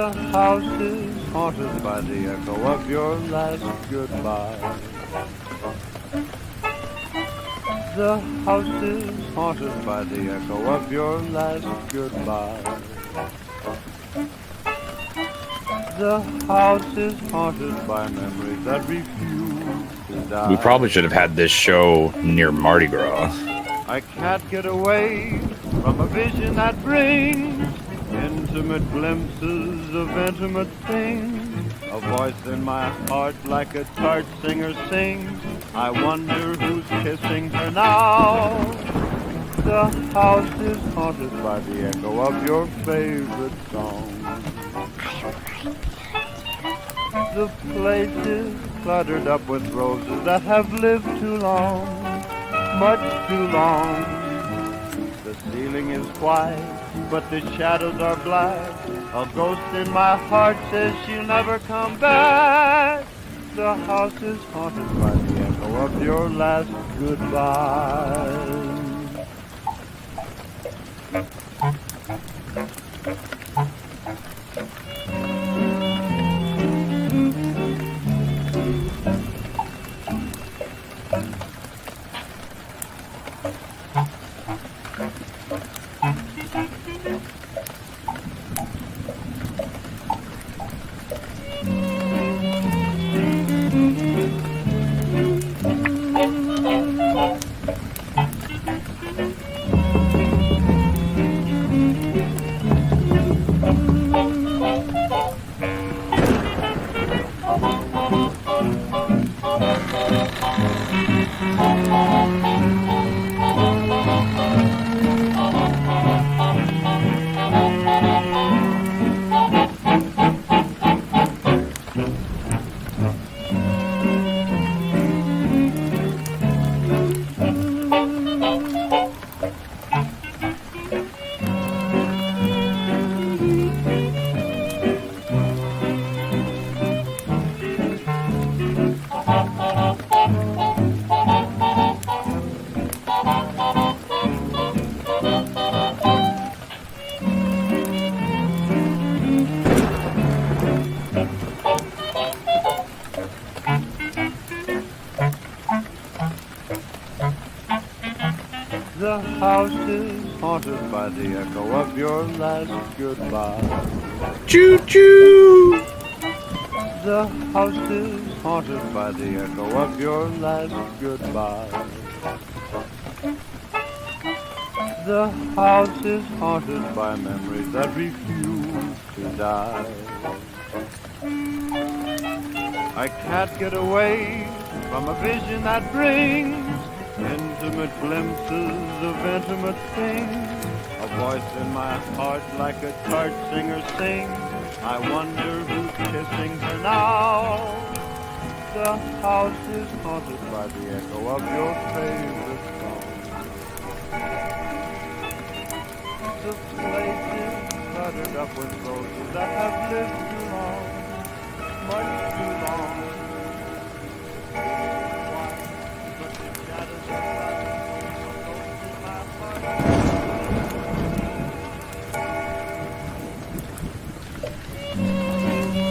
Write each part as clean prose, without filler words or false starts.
The house is haunted by the echo of your last goodbye. The house is haunted by the echo of your last goodbye. The house is haunted by memories that refuse to die. We probably should have had this show near Mardi Gras. I can't get away from a vision that brings intimate glimpses of intimate things. A voice in my heart like a tart singer sings. I wonder who's kissing her now. The house is haunted by the echo of your favorite song. The place is cluttered up with roses that have lived too long, much too long. The ceiling is white, but the shadows are black. A ghost in my heart says she'll never come back. The house is haunted by the echo of your last goodbye. The house is haunted by the echo of your last goodbye. Choo-choo! The house is haunted by the echo of your last goodbye. The house is haunted by memories that refuse to die. I can't get away from a vision that brings intimate glimpses of intimate things. A voice in my heart like a tart singer sings. I wonder who's kissing her now. The house is haunted by the echo of your favorite song. The place is cluttered up with roses that have lived too long, much too long.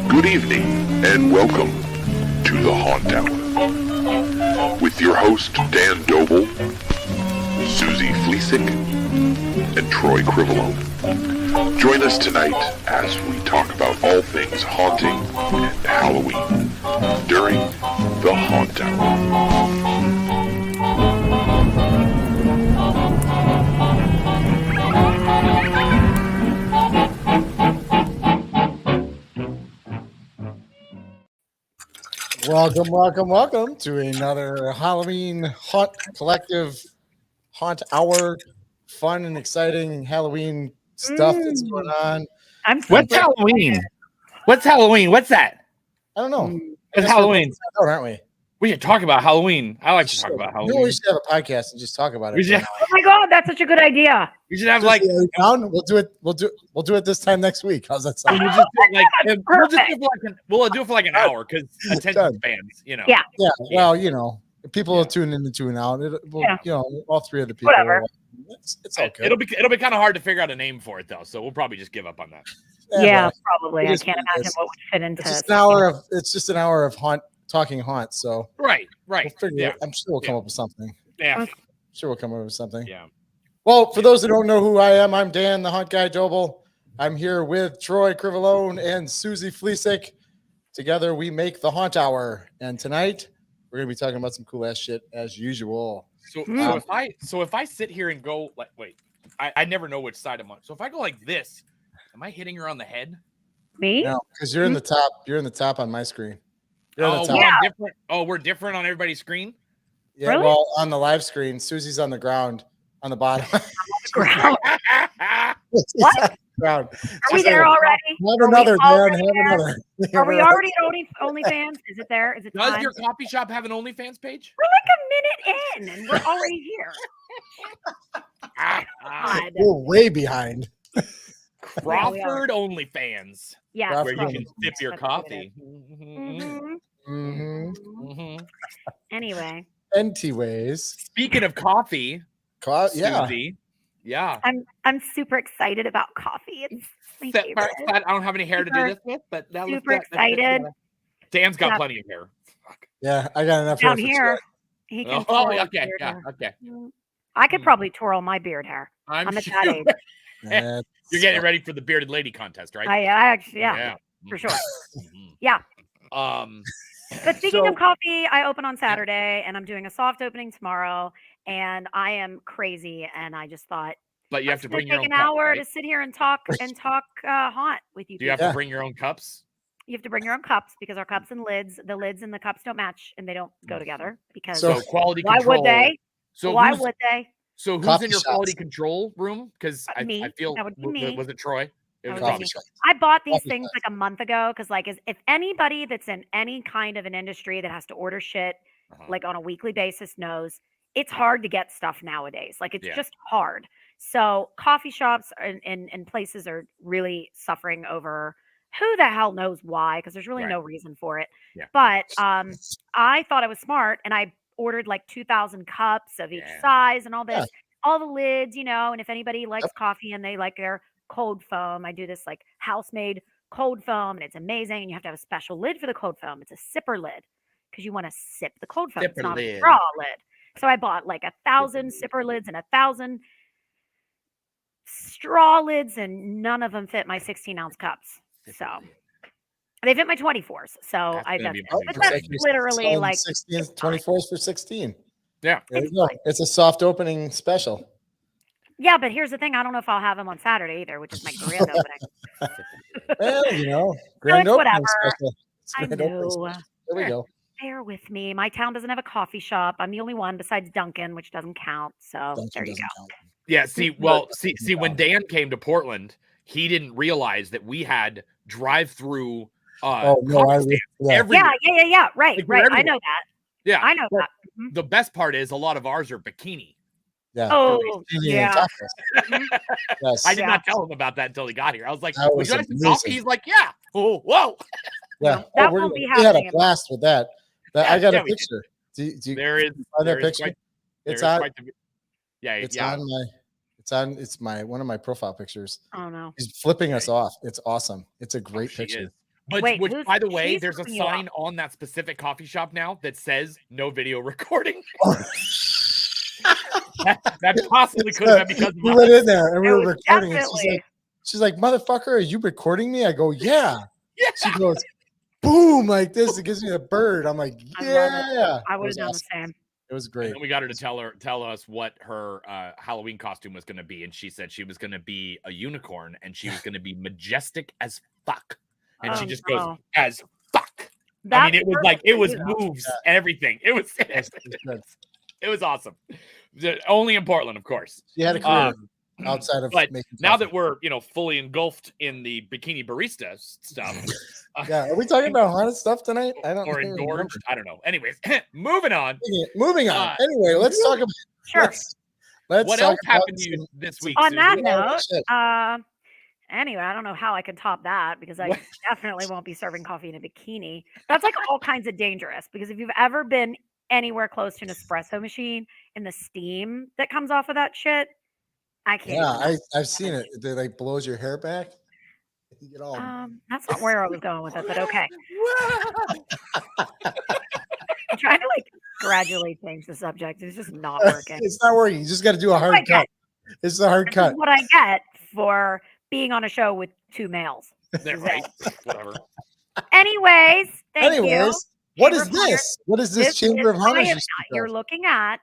Good evening and welcome to the Haunt Hour with your host Dan Doble, Susie Fleesick, and Troy Crivello. Join us tonight as we talk about all things haunting and Halloween during the Haunt Hour. Welcome to another Halloween Haunt Collective Haunt Hour. Fun and exciting Halloween stuff that's going on. What's Halloween? What's Halloween? What's that? I don't know. It's Halloween, aren't we? We should talk about Halloween. I like to talk about Halloween. We should have a podcast and just talk about it. Oh my god, that's such a good idea. We should have like we'll do it this time next week. How's that sound? We'll do it for like an hour because attention spans, you know. Yeah. Well, you know, people will tune in and tune out. You know, all three of the people. Whatever. It's okay. It'll be kind of hard to figure out a name for it though, so we'll probably just give up on that. Yeah, well, probably. it I is can't what it imagine is. what would fit into. It's just an hour of. It's just an hour of talking haunt. So Right. we'll figure it. I'm sure we'll come Yeah. up with something. Yeah. Sure, we'll come up with something. Yeah. Well, for those who don't know who I am, I'm Dan, the Hunt Guy Doble. I'm here with Troy Crivolone and Susie Fleesick. Together, we make the Haunt Hour. And tonight, we're going to be talking about some cool ass shit as usual. So if I sit here and go like, wait, I never know which side I'm on. So if I go like this, am I hitting her on the head? Me? No, because you're in the top. You're in the top on my screen. You're Oh, on the top. Yeah. different. Oh, we're different on everybody's screen. Yeah, Really? well, on the live screen, Susie's on the ground on the bottom. Ground. She's What? on the ground. Are we there already? Have another, Dan. Have another. Are we already at OnlyFans? Is it there? Is it Does time? your coffee shop have an OnlyFans page? We're like a minute in, and we're already here. God. We're way behind. Crawford OnlyFans, Yeah. where you Crawford. can sip your That's what it coffee. Mhm. Mm-hmm. Anyway, NT ways. Speaking of coffee, Yeah. Susie, yeah. I'm super excited about coffee. It's my That favorite. part, I don't have any hair to do this with, but that Super excited. Dan's got Yeah. plenty of hair. Fuck. Yeah, I got enough Down hair for here, he can. Oh, twirl his okay, beard yeah, hair. okay. I could probably twirl my beard hair. I'm at that sure age. two. you're getting ready for the bearded lady contest, right? I actually, yeah, for sure. Mhm. Yeah. Um, But speaking so- of coffee, I open on Saturday, and I'm doing a soft opening tomorrow, and I am crazy, and I just thought but you I'm have to just gonna bring your take own an cup, hour right? to sit here and talk haunt with you. Do you have people. to bring your own cups? You have to bring your own cups because our cups and lids, the lids and the cups don't match, and they don't go together because So quality why control. would they? So Why who's, would they? so who's Coffee in your shops. quality control room? Because I Me. feel That would be me. was it Troy? It That was would be coffee me. shop. I bought these Coffee things shops. like a month ago because, like, if anybody that's in any kind of an industry that has to order shit Uh-huh. like on a weekly basis knows it's hard to get stuff nowadays. Like, it's Yeah. just hard. So coffee shops and places are really suffering over who the hell knows why, because there's really Right. no reason for it. Yeah. But I thought I was smart and I ordered like 2,000 cups of each Yeah. size and all this, Yeah. all the lids, and if anybody likes coffee and they like their cold foam, I do this like house-made cold foam, and it's amazing. And you have to have a special lid for the cold foam. It's a sipper lid because you want to sip the cold foam. It's Sipper not lid. a straw lid. So I bought like 1,000 sipper lids and 1,000 straw lids, and none of them fit my 16-ounce cups. So they fit my 24s. So That's gonna be but amazing. that's Like you're literally selling like 16, 24s for 16. Yeah. There you go. It's a soft opening special. yeah. But here's the thing: I don't know if I'll have them on Saturday either, which is my grand opening. Well, grand it's opening whatever. special. It's I grand opening know. special. There we go. Bear with me. My town doesn't have a coffee shop. I'm the only one besides Dunkin', which doesn't count. So Dunkin' there you doesn't go. count. Yeah, see, when Dan came to Portland, he didn't realize that we had drive-through Oh no, coffee I stands Yeah, everywhere. yeah. Right, Like, they're right. I everywhere. know that. Yeah, I know but that. Mhm. the best part is a lot of ours are bikini. Yeah. Oh, Bikini and yeah. tacos. Yes. I did Yeah. not tell him about that until he got here. I was like, That "Would was you like some amazing. coffee?" He's like, "Yeah." Oh, whoa! Yeah. That we won't be had a happening. blast with that. I got Yeah, a we did. picture. Do you There is find there that is picture? quite- there It's is on. quite the- yeah, It's yeah. on my. It's my one of my profile pictures. Oh no. He's flipping us off. It's awesome. It's a great She picture. is. But Wait, which, who's- by the way, she's there's a flipping you off. sign on that specific coffee shop now that says no video recording. that possibly could have been because of we us. went in there and we It were was recording. And definitely- she's like, "Motherfucker, are you recording me?" I go, "Yeah." Yeah. She goes, "Boom!" like this. It gives me a bird. I'm like, I love it. "Yeah." I It would was have done awesome. the same. It was And great. then we got her to tell us what her Halloween costume was going to be, and she said she was going to be a unicorn, and she was going to be majestic as fuck. And she Oh, just no. goes as fuck. I That's mean, it was perfect like it for was you, though. moves, everything. It was It was good. it was awesome. Only in Portland, of course. She had a career outside of But making now coffee. that we're fully engulfed in the bikini barista stuff, Yeah, are we talking about haunted stuff tonight? I don't or even engorged, remember. I don't know. Anyways, moving on. Moving on. Uh, Anyway, let's talk about. Sure. Let's What talk else about happened to you some- this week? On Susie? that Oh, note, shit. anyway, I don't know how I could top that because I What? definitely won't be serving coffee in a bikini. That's like all kinds of dangerous because if you've ever been anywhere close to an espresso machine and the steam that comes off of that shit, I can't. Yeah, even I've seen it. It like blows your hair back. You get all. That's not where I was going with it, but okay. I'm trying to like gradually change the subject. It's just not working. It's not working. You just got to do a hard cut. It's a hard This cut. is what I get for being on a show with two males. Yeah, right. Whatever. Anyways, thank you. What Chamber is of Hunters. this? What is this Chamber of Hunters? You're looking at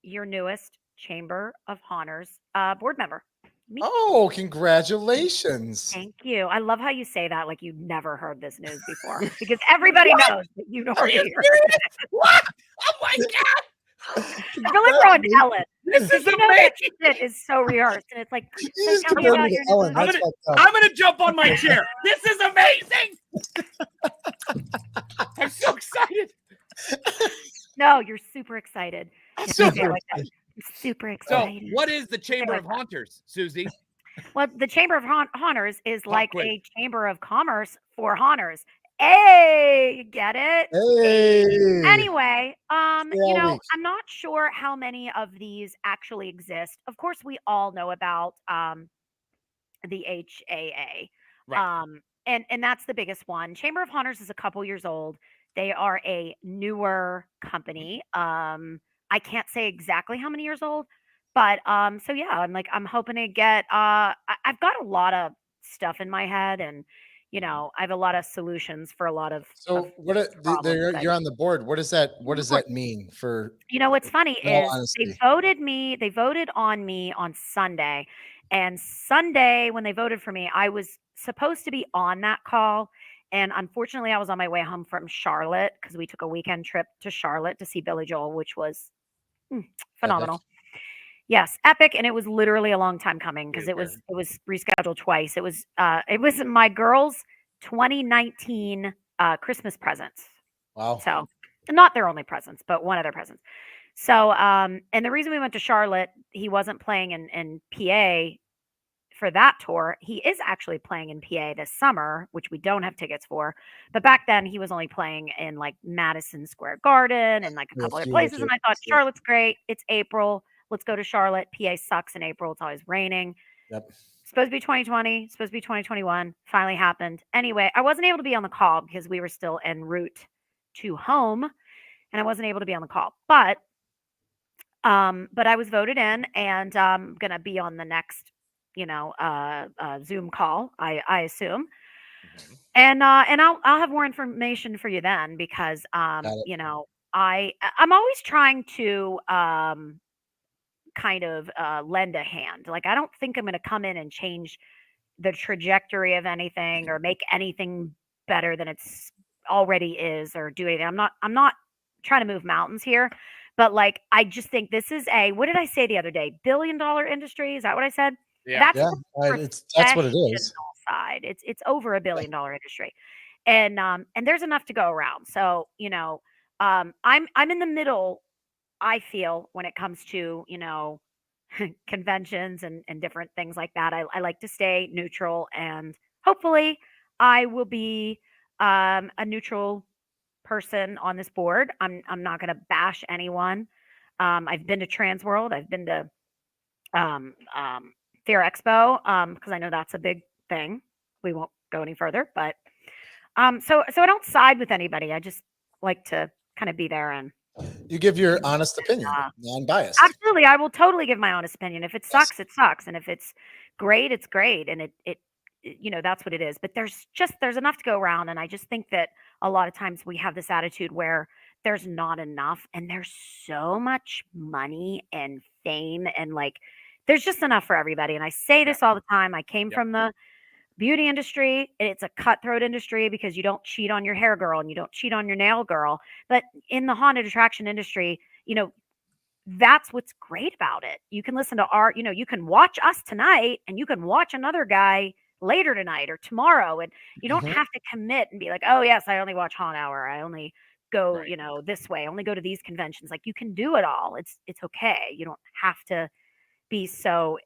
your newest Chamber of Hunters board member. Me. Oh, congratulations. Thank you. I love how you say that like you've never heard this news before because everybody knows that you've already heard it. What? Oh my God. I feel like we're on Ellen. This is you know that shit is so rehearsed, and it's like, You so just tell me compared about me to your Ellen. new- That's fucked up. I'm gonna jump on my chair. This is amazing. I'm so excited. No, you're super excited. I'm If so you say it like that, excited. you're super So, excited. what is the Chamber like of that. Hunters, Susie? Well, the Chamber of Hunters is like quiz. a chamber of commerce for hunters. Hey, you get it? Hey. Anyway, Stay all week. I'm not sure how many of these actually exist. Of course, we all know about the HAA. Right. And that's the biggest one. Chamber of Hunters is a couple years old. They are a newer company. I can't say exactly how many years old, but so yeah, I'm hoping to get I've got a lot of stuff in my head, and I have a lot of solutions for a lot of So what problems you're on the board. What does that mean for what's funny in all is honesty? they voted on me on Sunday. And Sunday, when they voted for me, I was supposed to be on that call. And unfortunately, I was on my way home from Charlotte because we took a weekend trip to Charlotte to see Billy Joel, which was phenomenal. Yes, epic. And it was literally a long time coming because it was rescheduled twice. It was my girls' 2019 Christmas presents. Wow. So not their only presents, but one of their presents. So, and the reason we went to Charlotte, he wasn't playing in PA for that tour. He is actually playing in PA this summer, which we don't have tickets for. But back then he was only playing in like Madison Square Garden and like a couple other places. And I thought, Charlotte's great. It's April. Let's go to Charlotte. PA sucks in April. It's always raining. Yep. Supposed to be 2020, supposed to be 2021. Finally happened. Anyway, I wasn't able to be on the call because we were still en route to home and I wasn't able to be on the call. But I was voted in, and I'm gonna be on the next, Zoom call, I assume, and I'll have more information for you then because I'm always trying to kind of lend a hand. Like I don't think I'm gonna come in and change the trajectory of anything or make anything better than it's already is or do anything. I'm not trying to move mountains here. But like, I just think this is what did I say the other day? $1 billion industry. Is that what I said? Yeah. That's what it is. Side. It's over $1 billion industry. And there's enough to go around. So, I'm in the middle, I feel, when it comes to, conventions and different things like that. I like to stay neutral, and hopefully I will be a neutral person on this board. I'm not going to bash anyone. I've been to Trans World. I've been to Fair Expo because I know that's a big thing. We won't go any further, but so I don't side with anybody. I just like to kind of be there and you give your honest opinion, non-biased. Absolutely, I will totally give my honest opinion. If it sucks, it sucks, and if it's great, it's great, and it that's what it is. But there's enough to go around, and I just think that a lot of times we have this attitude where there's not enough, and there's so much money and fame, and like there's just enough for everybody. And I say this all the time. I came from the beauty industry. It's a cutthroat industry because you don't cheat on your hair girl and you don't cheat on your nail girl. But in the haunted attraction industry, that's what's great about it. You can listen to you can watch us tonight and you can watch another guy later tonight or tomorrow. And you don't have to commit and be like, oh yes, I only watch Haunt Hour. I only go, this way. I only go to these conventions. Like you can do it all. It's okay. You don't have to be so,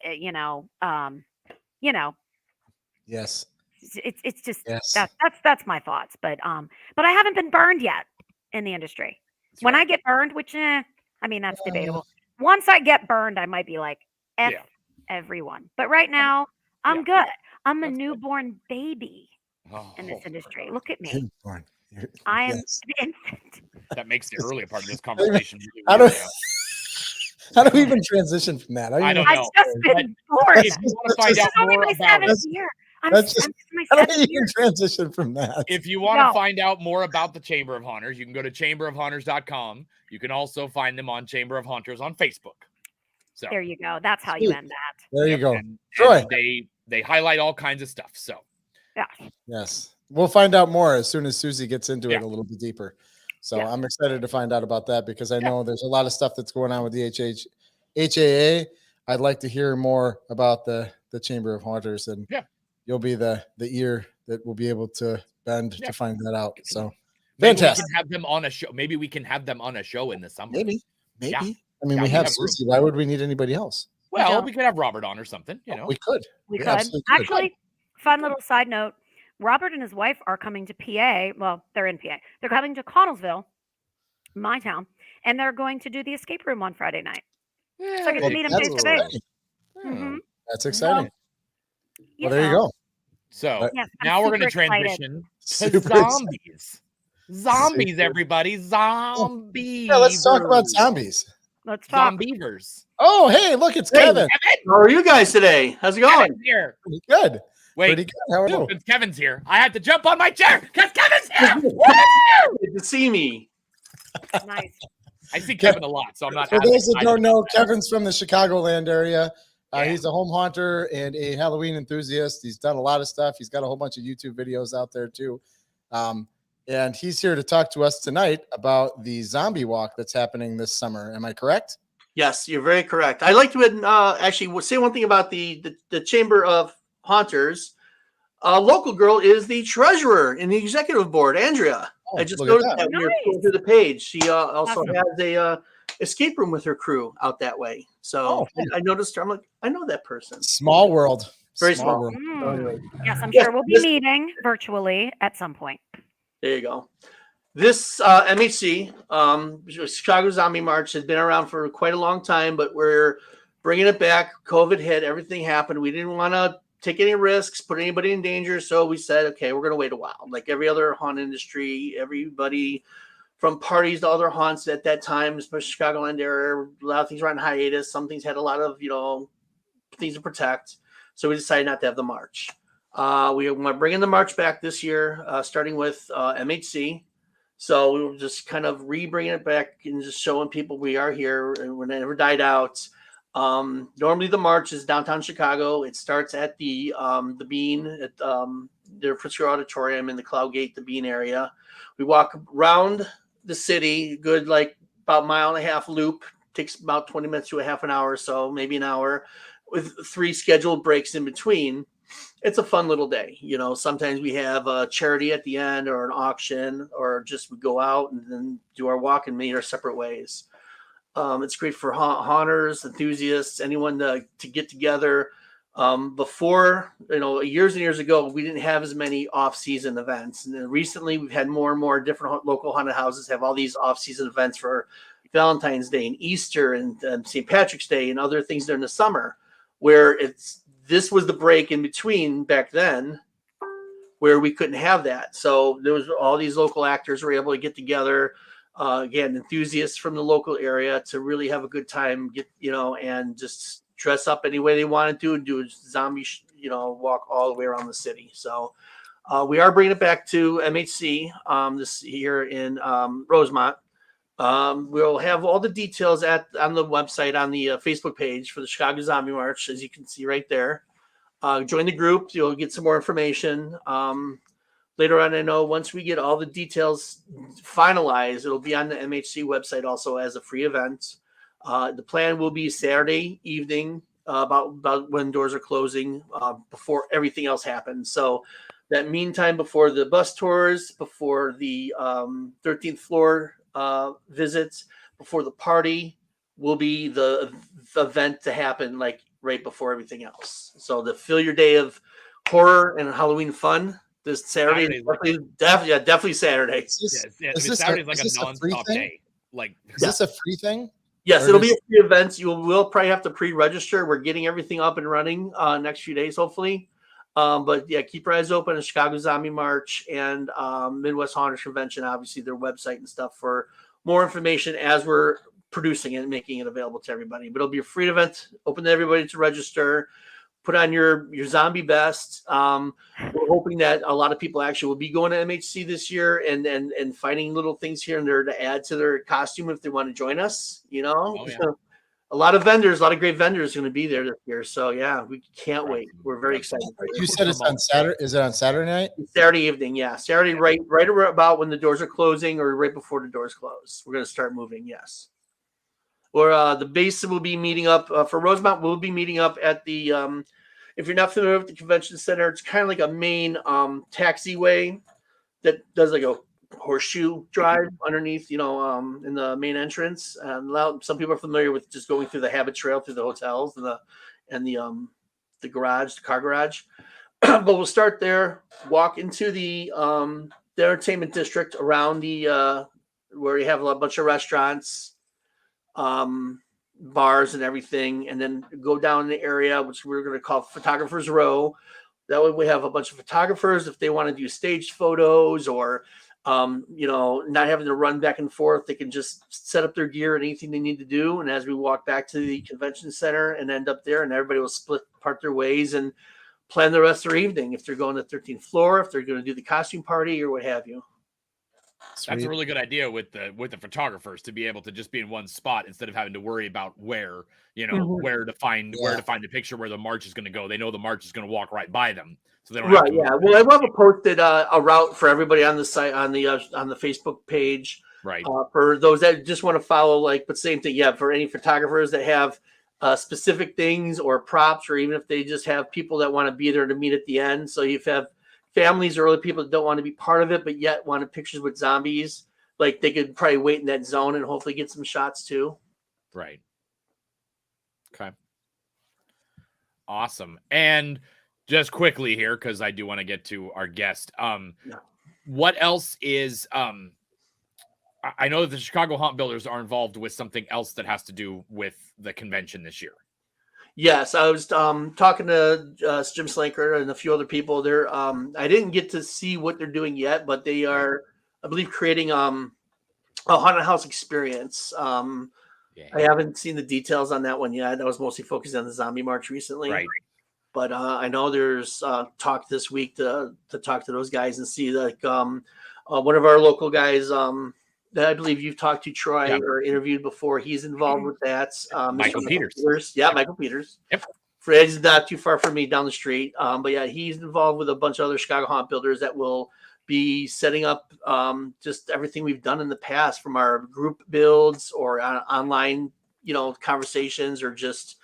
Yes. It's just that's my thoughts. But I haven't been burned yet in the industry. When I get burned, which that's debatable. Once I get burned, I might be like F everyone. But right now, I'm good. I'm a newborn baby in this Oh, industry. Look at me. Newborn. I am Yes. an infant. that makes the earlier part of this conversation really How do weird we- now. How do we even transition from that? I don't I've know. just but been born. If you want to find This out This is only more my about it, seventh year. I'm that's just- in my How do we seventh even year. transition from that? if you want to No. find out more about the Chamber of Haunters, you can go to chamberofhaunters.com. You can also find them on Chamber of Haunters on Facebook. So There you go. That's how you end that. There you yep, go. and Troy. they highlight all kinds of stuff. So Yeah. Yes. We'll find out more as soon as Susie gets into it Yeah. a little bit deeper. So Yeah. I'm excited to find out about that because I know there's a lot of stuff that's going on with the HAA. I'd like to hear more about the Chamber of Haunters, and you'll be the ear that will be able to bend to find that out. So maybe fantastic. we can have them on a show. Maybe we can have them on a show in the summer. Maybe. Yeah. I mean, Yeah, we we have have room. Susie. Why would we need anybody else? Well, don't. we could have Robert on or something. You know, We could. We We could. absolutely could. Actually, fun little side note. Robert and his wife are coming to PA. Well, they're in PA. They're coming to Connellsville, my town, and they're going to do the escape room on Friday night. So I get to meet him That's face to face. exciting. Mhm. That's exciting. You Well, there you know. go. So Yes, I'm now we're going to super excited. transition to Super excited. zombies. Zombies, Super. everybody. Zombies. Yeah, let's talk about zombies. Let's talk. Zombievers. Oh, hey, look, it's Hey. Kevin. How are you guys today? How's it going? Kevin's here. Pretty good. Wait, Pretty good. How are you? since Kevin's here, I had to jump on my chair because Kevin's here. Woo! Good to see me. Nice. I see Kevin a lot, so I'm not. For as those that excited don't know, about that. Kevin's from the Chicagoland area. Yeah. He's a home haunter and a Halloween enthusiast. He's done a lot of stuff. He's got a whole bunch of YouTube videos out there too. And he's here to talk to us tonight about the zombie walk that's happening this summer. Am I correct? Yes, you're very correct. I'd like to actually say one thing about the Chamber of Haunters. Local girl is the treasurer in the executive board, Andrea. I just look at noticed that. that when you're Nice. going through the page. She also Awesome. has a escape room with her crew out that way. So I noticed her. I'm like, I know that person. Small world. Very small. world. Mm. Yes, I'm Yes, sure we'll be this- meeting virtually at some point. There you go. This MHC, Chicago Zombie March, has been around for quite a long time, but we're bringing it back. COVID hit, everything happened. We didn't want to take any risks, put anybody in danger, so we said, okay, we're going to wait a while. Like every other haunt industry, everybody from parties to other haunts at that time, especially Chicagoland area, a lot of things were on hiatus. Some things had a lot of, things to protect. So we decided not to have the march. We want to bring in the march back this year, starting with MHC. So we were just kind of re-bringing it back and just showing people we are here and we never died out. Normally the march is downtown Chicago. It starts at the Bean at the Pritzker Auditorium in the Cloud Gate, the Bean area. We walk around the city, good like about 1.5 mile loop. Takes about 20 minutes to a half an hour or so, maybe an hour, with 3 scheduled breaks in between. It's a fun little day. Sometimes we have a charity at the end or an auction, or just we go out and then do our walk and meet our separate ways. It's great for haunters, enthusiasts, anyone to get together. Before, years and years ago, we didn't have as many off-season events. And then recently we've had more and more different local haunted houses have all these off-season events for Valentine's Day and Easter and St. Patrick's Day and other things during the summer, where this was the break in between back then where we couldn't have that. So there was all these local actors were able to get together, again, enthusiasts from the local area to really have a good time, and just dress up any way they wanted to and do a zombie, walk all the way around the city. So we are bringing it back to MHC this year in Rosemont. We'll have all the details on the website, on the Facebook page for the Chicago Zombie March, as you can see right there. Join the group. You'll get some more information. Later on, I know once we get all the details finalized, it'll be on the MHC website also as a free event. The plan will be Saturday evening, about when doors are closing, before everything else happens. So that meantime, before the bus tours, before the 13th floor visits, before the party, will be the event to happen like right before everything else. So to fill your day of horror and Halloween fun this Saturday, definitely Saturday. Saturday's like a non-stop day. Like, Is this a free thing? Yes, Or it'll be does- a free event. We'll probably have to pre-register. We're getting everything up and running next few days, hopefully. But yeah, keep your eyes open at Chicago Zombie March and Midwest Haunters Convention, obviously their website and stuff for more information as we're producing it and making it available to everybody. But it'll be a free event, open to everybody to register. Put on your zombie best. We're hoping that a lot of people actually will be going to MHC this year and finding little things here and there to add to their costume if they want to join us. You know, Oh, yeah. a lot of vendors, a lot of great vendors going to be there this year. So yeah, we can't wait. We're very excited. You said it's on Saturday. Is it on Saturday night? Saturday evening, yeah. Saturday, right about when the doors are closing or right before the doors close. We're going to start moving. Yes. Or the base will be meeting up for Rosemount. We'll be meeting up at the. If you're not familiar with the convention center, it's kind of like a main taxiway that does like a horseshoe drive underneath, in the main entrance. And some people are familiar with just going through the habit trail through the hotels and the garage, the car garage. But we'll start there, walk into the entertainment district around the where you have a bunch of restaurants, bars and everything, and then go down the area which we're going to call Photographers Row. That way we have a bunch of photographers if they want to do staged photos or not having to run back and forth. They can just set up their gear and anything they need to do. And as we walk back to the convention center and end up there, and everybody will part their ways and plan the rest of their evening. If they're going to the 13th floor, if they're going to do the costume party or what have you. Sweet. That's a really good idea with the photographers to be able to just be in one spot instead of having to worry about where to find the picture where the march is going to go. They know the march is going to walk right by them, so they don't have to Yeah. Well, I will have posted a route for everybody on the site on the Facebook page. Right. For those that just want to follow, but same thing. Yeah. For any photographers that have specific things or props, or even if they just have people that want to be there to meet at the end. So you have families or other people that don't want to be part of it, but yet wanted pictures with zombies. Like they could probably wait in that zone and hopefully get some shots too. Right. Okay. Awesome. And just quickly here, because I do want to get to our guest. What else is I know that the Chicago Haunt Builders are involved with something else that has to do with the convention this year. Yes, I was talking to Jim Slanker and a few other people there. I didn't get to see what they're doing yet, but they are, I believe, creating a haunted house experience. I haven't seen the details on that one yet. I was mostly focused on the Zombie March recently. Right. But I know there's talk this week to talk to those guys and see one of our local guys that I believe you've talked to, Troy, or interviewed before. He's involved with that. Michael Peters. Yeah, Michael Peters. Yep. Fred's not too far from me down the street. But yeah, he's involved with a bunch of other Chicago Haunt Builders that will be setting up just everything we've done in the past, from our group builds or online, conversations, or just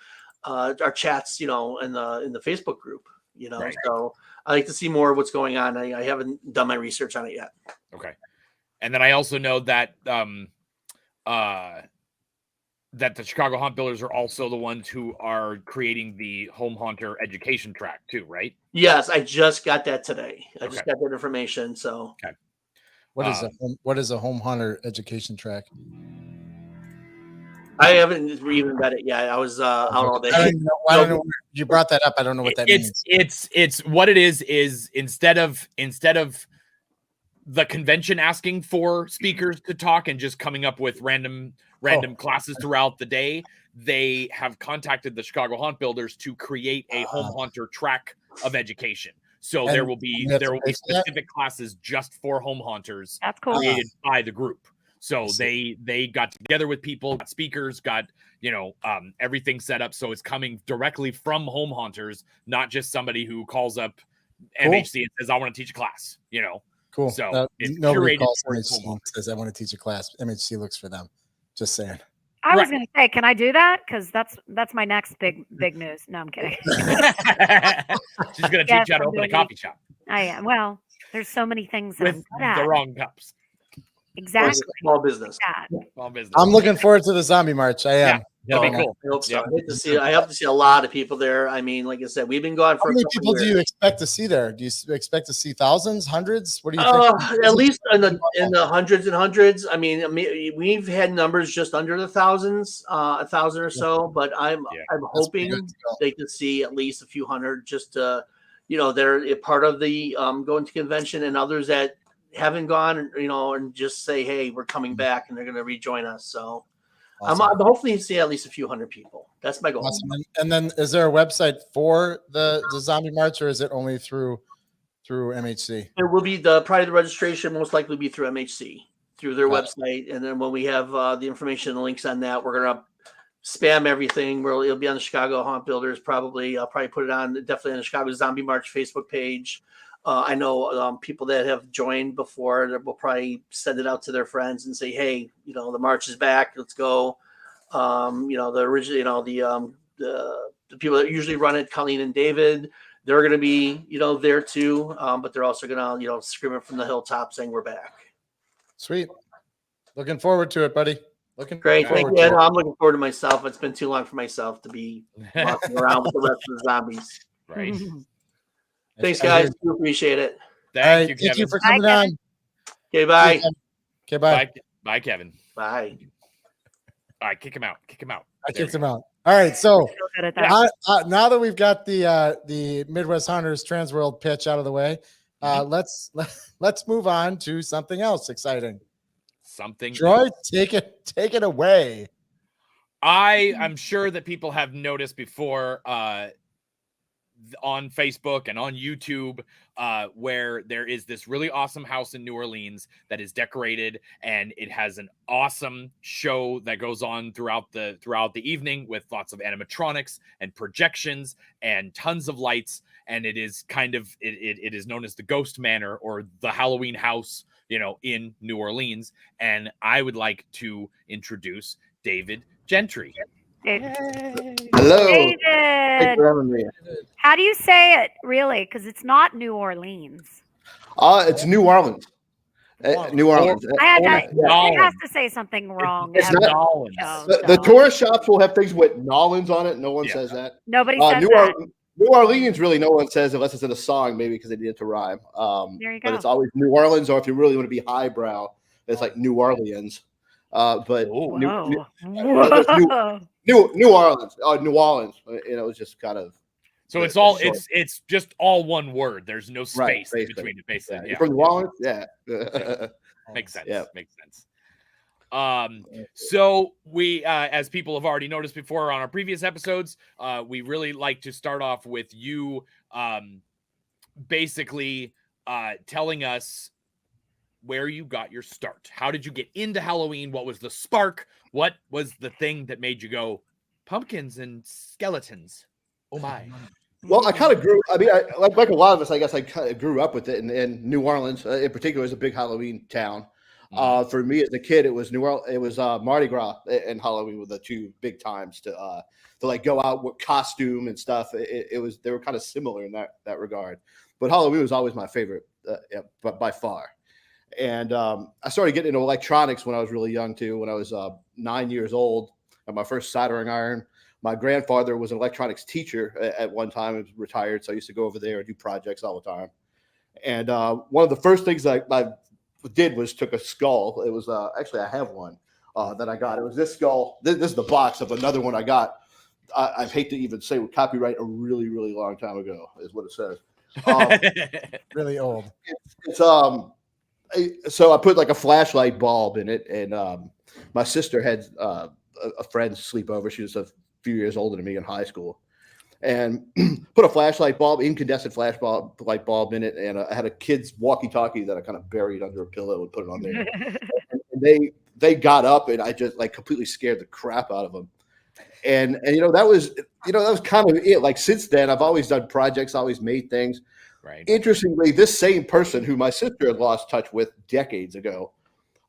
our chats, in the Facebook group, Right. So I like to see more of what's going on. I haven't done my research on it yet. Okay. And then I also know that that the Chicago Haunt Builders are also the ones who are creating the Home Haunter education track too, right? Yes, I just got that today. I just got that information. So okay. What is a home haunter education track? I haven't even got it yet. I was out all day. I don't know. You brought that up. I don't know what that means. It's what it is instead of the convention asking for speakers to talk and just coming up with random classes throughout the day, they have contacted the Chicago Haunt Builders to create a home haunter track of education. So there will be specific classes just for home haunters. That's cool. Created by the group. So they got together with people, got speakers, got everything set up. So it's coming directly from home haunters, not just somebody who calls up MHC and says, "I want to teach a class." Cool. So nobody calls MHC and says, "I want to teach a class." MHC looks for them. Just saying. I was going to say, can I do that? Because that's my next big news. No, I'm kidding. She's going to teach you how to open a coffee shop. I am. Well, there's so many things that with I'm good at. the wrong cups. Exactly. Small business. Small business. I'm looking forward to the Zombie March. I am. That'd be cool. I hope so. I hope to see a lot of people there. I mean, like I said, we've been gone for. How many people do you expect to see there? Do you expect to see thousands, hundreds? What do you think? At least in the hundreds and hundreds. I mean, we've had numbers just under the thousands, 1,000 or so. But I'm hoping they could see at least a few hundred, just to they're a part of the going to convention, and others that haven't gone, and just say, hey, we're coming back, and they're going to rejoin us. So Awesome. I'm hopefully see at least a few hundred people. That's my goal. Awesome. And then is there a website for the Zombie March, or is it only through MHC? It will be probably the registration most likely be through MHC, through their website. And then when we have the information and links on that, we're going to spam everything. It'll be on the Chicago Haunt Builders probably. I'll probably put it on definitely on the Chicago Zombie March Facebook page. I know people that have joined before that will probably send it out to their friends and say, hey, the march is back. Let's go. The original, the people that usually run it, Colleen and David, they're going to be, there too. But they're also going to, scream it from the hilltop saying we're back. Sweet. Looking forward to it, buddy. Great. Thank you. I'm looking forward to myself. It's been too long for myself to be walking around with the rest of the zombies. Right. Thanks, guys. I appreciate it. Thank you, Kevin. Thank you for coming on. Okay, bye. Okay, bye. Bye, Kevin. Bye. All right, kick him out. I kicked him out. All right, so Good at that. now that we've got the Midwest Hunters Transworld pitch out of the way, let's move on to something else exciting. Troy, take it away. I'm sure that people have noticed before on Facebook and on YouTube where there is this really awesome house in New Orleans that is decorated, and it has an awesome show that goes on throughout the evening with lots of animatronics and projections and tons of lights, and it is it is known as the Ghost Manor, or the Halloween house, in New Orleans. And I would like to introduce David Gentry. Hello. David, Thanks for having me. how do you say it really? Because it's not New Orleans. It's New Orleans. New Orleans. It has to say something wrong. It's to have not- show, The so. tourist shops will have things with Nolans on it. No one says that. Nobody says that. New Orleans, really, no one says unless it's in a song, maybe because they need it to rhyme. There you But go. it's always New Orleans, or if you really want to be highbrow, it's like New Orleans. But New Orleans, New Orleans. It's just kind of. So it's just all one word. There's no space between it, basically. Yeah. You're from New Orleans, yeah. Makes sense. Yeah. Makes sense. So we, as people have already noticed before on our previous episodes, we really like to start off with you, basically, telling us where you got your start. How did you get into Halloween? What was the spark? What was the thing that made you go, pumpkins and skeletons? Oh my. Well, I kind of grew. I mean, like a lot of us, I guess I kind of grew up with it. And New Orleans, in particular, is a big Halloween town. For me as a kid, it was New Orleans. It was Mardi Gras and Halloween were the two big times to like go out with costume and stuff. They were kind of similar in that regard. But Halloween was always my favorite, but by far. And I started getting into electronics when I was really young too. When I was 9 years old, at my first soldering iron. My grandfather was an electronics teacher at one time. He was retired, so I used to go over there and do projects all the time. And one of the first things I did was took a skull. It was actually I have one that I got. It was this skull. This is the box of another one I got. I hate to even say copyright a really, really long time ago is what it says. Really old. So I put like a flashlight bulb in it, and my sister had a friend sleepover. She was a few years older than me in high school, and put a flashlight bulb, incandescent flashlight bulb in it, and I had a kid's walkie-talkie that I kind of buried under a pillow and put it on there. And they got up, and I just like completely scared the crap out of them. And that was kind of it. Like since then, I've always done projects, always made things. Right. Interestingly, this same person who my sister had lost touch with decades ago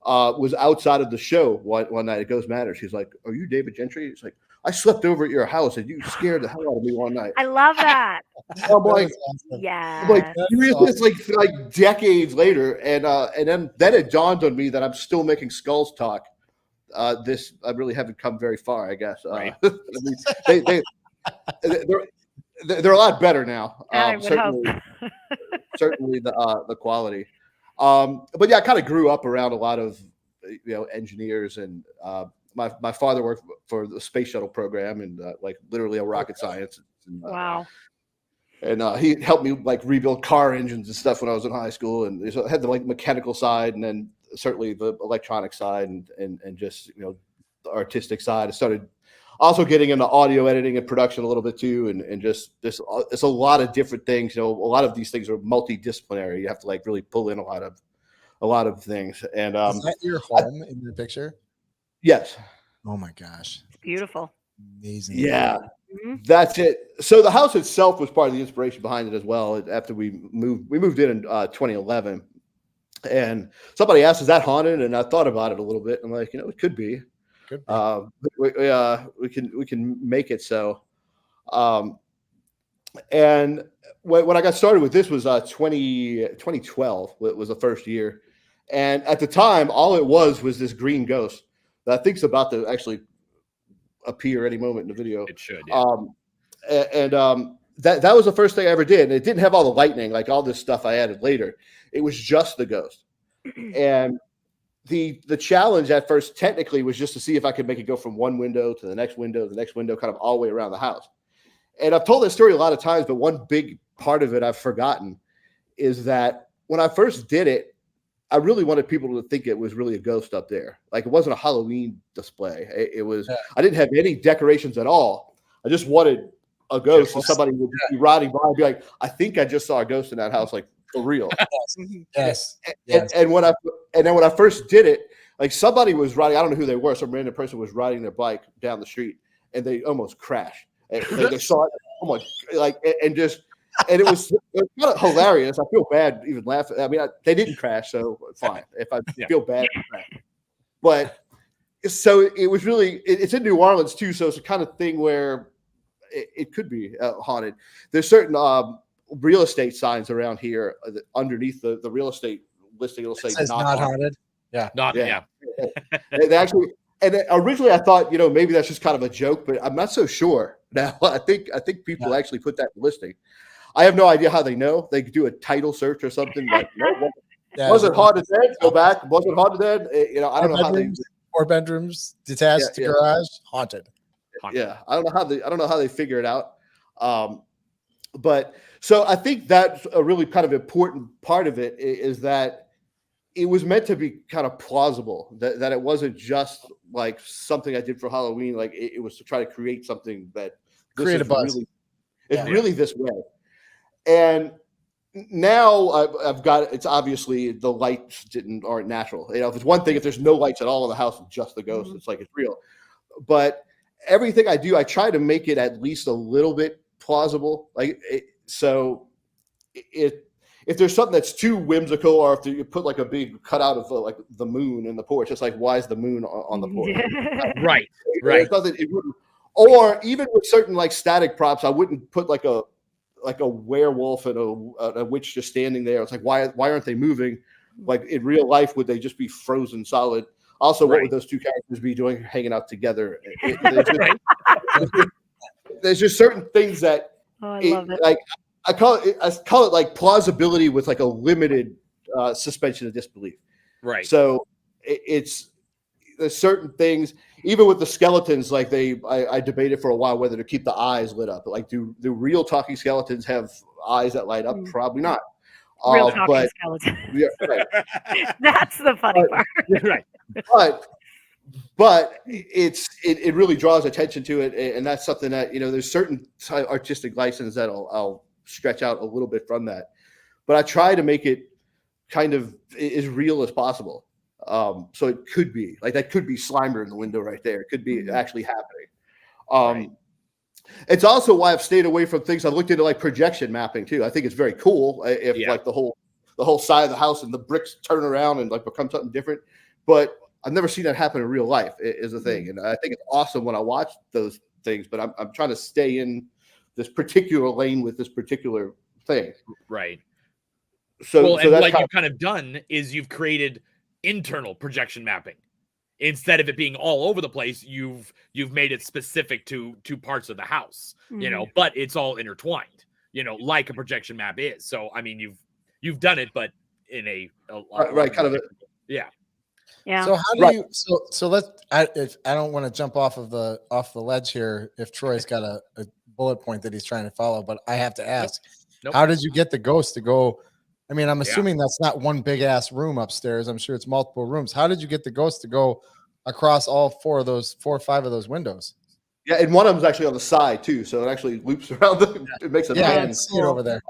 was outside of the show one night at Ghost Manor. She's like, "Are you David Gentry?" He's like, "I slept over at your house and you scared the hell out of me one night." I love that. I'm like, Yeah. It's like decades later, and then it dawned on me that I'm still making skulls talk. I really haven't come very far, I guess. Right. I mean, they're a lot better now. I would hope. Certainly the quality. But yeah, I kind of grew up around a lot of engineers, and my father worked for the space shuttle program and like literally a rocket science. And, Wow. And he helped me like rebuild car engines and stuff when I was in high school, and so I had the like mechanical side, and then certainly the electronic side, and just the artistic side. I started also getting into audio editing and production a little bit too, and just it's a lot of different things. A lot of these things are multidisciplinary. You have to like really pull in a lot of things. And Is that your home in the picture? yes. Oh my gosh, It's beautiful. amazing. Yeah. Mhm. That's it. So the house itself was part of the inspiration behind it as well. After we moved in 2011, and somebody asked, "Is that haunted?" And I thought about it a little bit. I'm like, it could be. Could be. We can make it so. And when I got started with this was 2012. It was the first year, and at the time, all it was this green ghost that I think's about to actually appear any moment in the video. It should. Yeah. That was the first thing I ever did. And it didn't have all the lightning, like all this stuff I added later. It was just the ghost. And the challenge at first technically was just to see if I could make it go from one window to the next window, kind of all the way around the house. And I've told this story a lot of times, but one big part of it I've forgotten is that when I first did it, I really wanted people to think it was really a ghost up there. Like it wasn't a Halloween display. It was, I didn't have any decorations at all. I just wanted a ghost, and somebody would be riding by and be like, I think I just saw a ghost in that house, like for real. Yes. And when I first did it, like somebody was riding, I don't know who they were, some random person was riding their bike down the street and they almost crashed. And they saw it almost like, and it was kind of hilarious. I feel bad even laughing. I mean, they didn't crash, so fine. If I feel bad, but so it was really. It's in New Orleans too, so it's a kind of thing where it could be haunted. There's certain real estate signs around here underneath the real estate listing. It'll say not haunted. Yeah, Yeah. They actually. And originally, I thought, maybe that's just kind of a joke, but I'm not so sure now. I think people actually put that in listing. I have no idea how they know. They could do a title search or something. Like, wasn't haunted then? Go back. Wasn't haunted then? I don't know how they. 4 bedrooms, detached garage, haunted. Yeah, I don't know how they figure it out. But so I think that's a really kind of important part of it is that it was meant to be kind of plausible, that it wasn't just like something I did for Halloween. Like it was to try to create something that Create a buzz. Really this way. And now I've got, it's obviously the lights aren't natural. If it's one thing, if there's no lights at all in the house, it's just the ghost. It's like, it's real. But everything I do, I try to make it at least a little bit plausible. If there's something that's too whimsical, or if you put like a big cutout of like the moon in the porch, it's like, why is the moon on the porch? Right. Or even with certain like static props, I wouldn't put like a werewolf and a witch just standing there. It's like, why aren't they moving? Like in real life, would they just be frozen solid? Also, what would those two characters be doing, hanging out together? There's just certain things that I love it. Like I call it like plausibility with like a limited suspension of disbelief. Right. So there's certain things, even with the skeletons, like I debated for a while whether to keep the eyes lit up. Like, do real talking skeletons have eyes that light up? Probably not. Real talking skeleton. Yeah, right. That's the funny part. Right. But it really draws attention to it, and that's something that there's certain artistic license that I'll stretch out a little bit from that, but I try to make it kind of as real as possible. So it could be like, that could be Slimer in the window right there. It could be actually happening. It's also why I've stayed away from things. I've looked into like projection mapping too. I think it's very cool if like the whole side of the house and the bricks turn around and like become something different. But I've never seen that happen in real life is a thing. And I think it's awesome when I watch those things, but I'm trying to stay in this particular lane with this particular thing. Right. So and that's what you've kind of done is you've created internal projection mapping. Instead of it being all over the place, you've made it specific to parts of the house, but it's all intertwined, like a projection map is. So, I mean, you've done it, but in a kind of a, yeah. So how do you? So let's. I don't want to jump off the ledge here. If Troy's got a bullet point that he's trying to follow, but I have to ask, Nope. how did you get the ghost to go? I mean, I'm assuming that's not one big ass room upstairs. I'm sure it's multiple rooms. How did you get the ghost to go across all 4 or 5 of those windows? Yeah, and one of them's actually on the side too, so it actually loops around. It makes a Yeah, I band. can see it over there.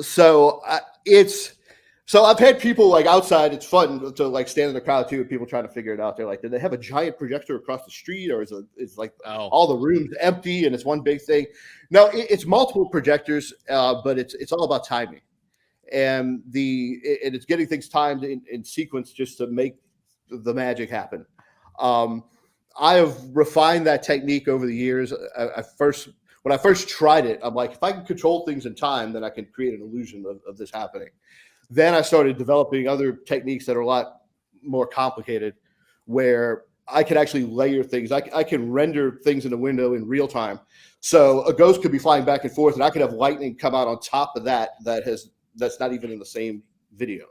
So I've had people like outside. It's fun to like stand in the crowd too, and people trying to figure it out. They're like, did they have a giant projector across the street, or is like all the rooms empty and it's one big thing? No, it's multiple projectors, but it's all about timing, and it's getting things timed in sequence just to make the magic happen. I have refined that technique over the years. When I first tried it, I'm like, if I can control things in time, then I can create an illusion of this happening. Then I started developing other techniques that are a lot more complicated, where I can actually layer things. I can render things in the window in real time. So a ghost could be flying back and forth, and I could have lightning come out on top of that's not even in the same video.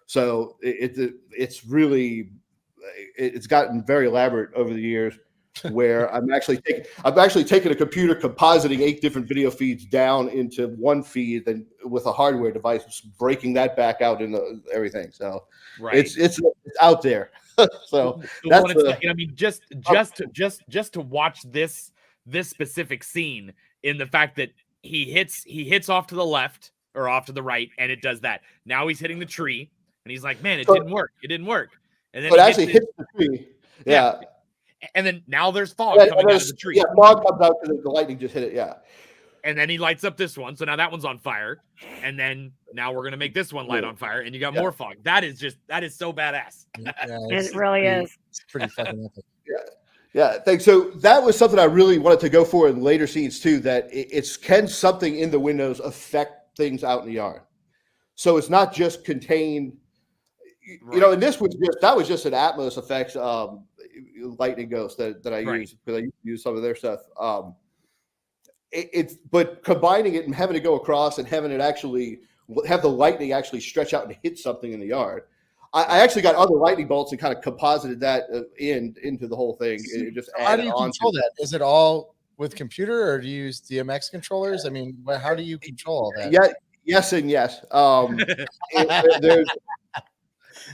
So it's gotten very elaborate over the years, where I'm actually taking a computer, compositing 8 different video feeds down into one feed, and with a hardware device, breaking that back out into everything. So it's out there. So that's I mean, just to watch this specific scene, in the fact that he hits off to the left or off to the right, and it does that. Now he's hitting the tree, and he's like, man, it didn't work. And then it actually hits the tree. Yeah. And then now there's fog coming out of the tree. Yeah, fog comes out because the lightning just hit it. Yeah. And then he lights up this one. So now that one's on fire. And then now we're going to make this one light on fire. And you got more fog. That is so badass. It really is. It's pretty fucking epic. Yeah. Thanks. So that was something I really wanted to go for in later scenes too, that can something in the windows affect things out in the yard? So it's not just contained, and this was just an Atmos effects lightning ghost that I use, because I use some of their stuff. But combining it and having it go across and having it actually have the lightning actually stretch out and hit something in the yard. I actually got other lightning bolts and kind of composited that into the whole thing. It just how do you control that? Is it all with computer, or do you use DMX controllers? I mean, how do you control all that? Yeah, yes and yes.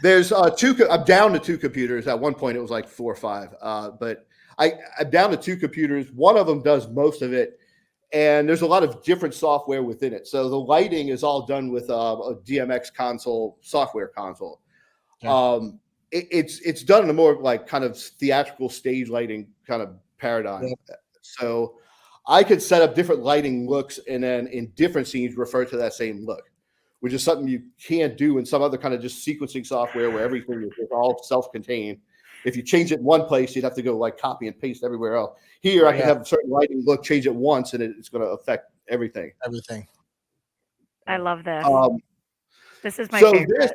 There's 2. I'm down to 2 computers. At one point, it was like 4 or 5. But I'm down to 2 computers. One of them does most of it, and there's a lot of different software within it. So the lighting is all done with a DMX console, software console. Okay. It's done in a more like kind of theatrical stage lighting kind of paradigm. Yeah. So I could set up different lighting looks, and then in different scenes refer to that same look, which is something you can't do in some other kind of just sequencing software where everything is all self-contained. If you change it in one place, you'd have to go like copy and paste everywhere else. Here, I can have a certain lighting look, change it once, and it's going to affect everything. I love this. This is my favorite.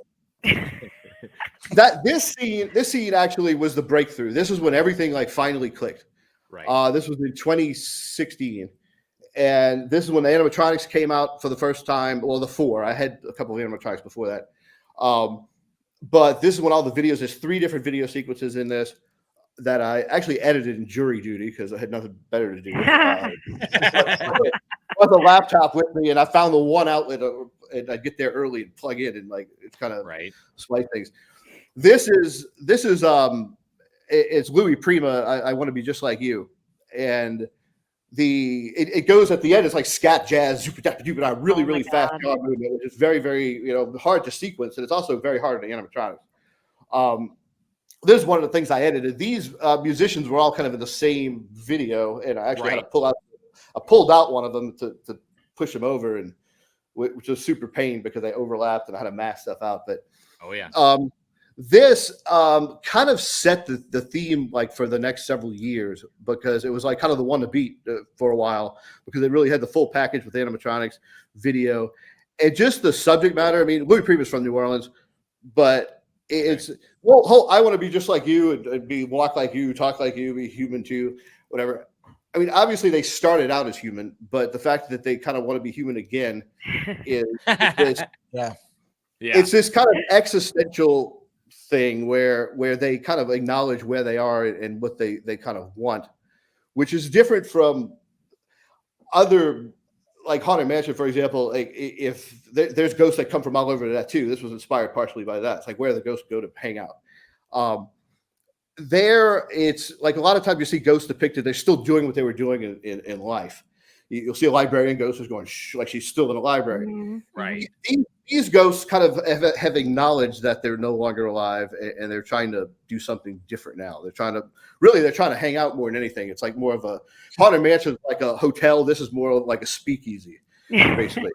This scene actually was the breakthrough. This is when everything like finally clicked. Right. This was in 2016. And this is when the animatronics came out for the first time. Well, the 4. I had a couple of animatronics before that. But this is when all the videos, there's 3 different video sequences in this that I actually edited in jury duty because I had nothing better to do. I had the laptop with me, and I found the one outlet, and I'd get there early and plug in, and like it's kind of slight things. This is it's Louis Prima. I want to be just like you, and it goes at the end. It's like scat jazz, really fast job movement, which is very, very hard to sequence, and it's also very hard in the animatronics. This is one of the things I edited. These musicians were all kind of in the same video, and I actually had to pull out. I pulled out one of them to push them over, and which was super pain because they overlapped, and I had to mask stuff out. But this kind of set the theme like for the next several years, because it was like kind of the one to beat for a while, because they really had the full package with animatronics, video, and just the subject matter. I mean, Louis Prima is from New Orleans, but it's I want to be just like you and walk like you, talk like you, be human too, whatever. I mean, obviously they started out as human, but the fact that they kind of want to be human again is this, it's this kind of existential thing where they kind of acknowledge where they are and what they kind of want, which is different from, other, like Haunted Mansion, for example, like if there's ghosts that come from all over that too. This was inspired partially by that. It's like where the ghosts go to hang out. There, it's like a lot of times you see ghosts depicted, they're still doing what they were doing in life. You'll see a librarian ghost who's going like she's still in a library. Right. These ghosts kind of have acknowledged that they're no longer alive, and they're trying to do something different now. They're trying to hang out more than anything. It's like more of a Haunted Mansion, like a hotel. This is more like a speakeasy, basically.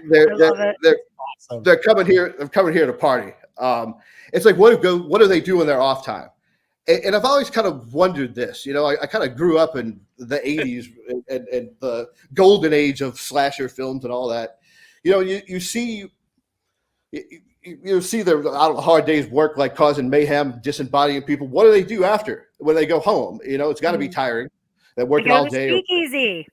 They're coming here. They're coming here to party. It's like what do they do in their off time? And I've always kind of wondered this. You know, I kind of grew up in the 80s and the golden age of slasher films and all that. You know, you see their out of hard day's work, like causing mayhem, disembodying people. What do they do after when they go home? You know, it's got to be tiring. They're working all day. Speakeasy.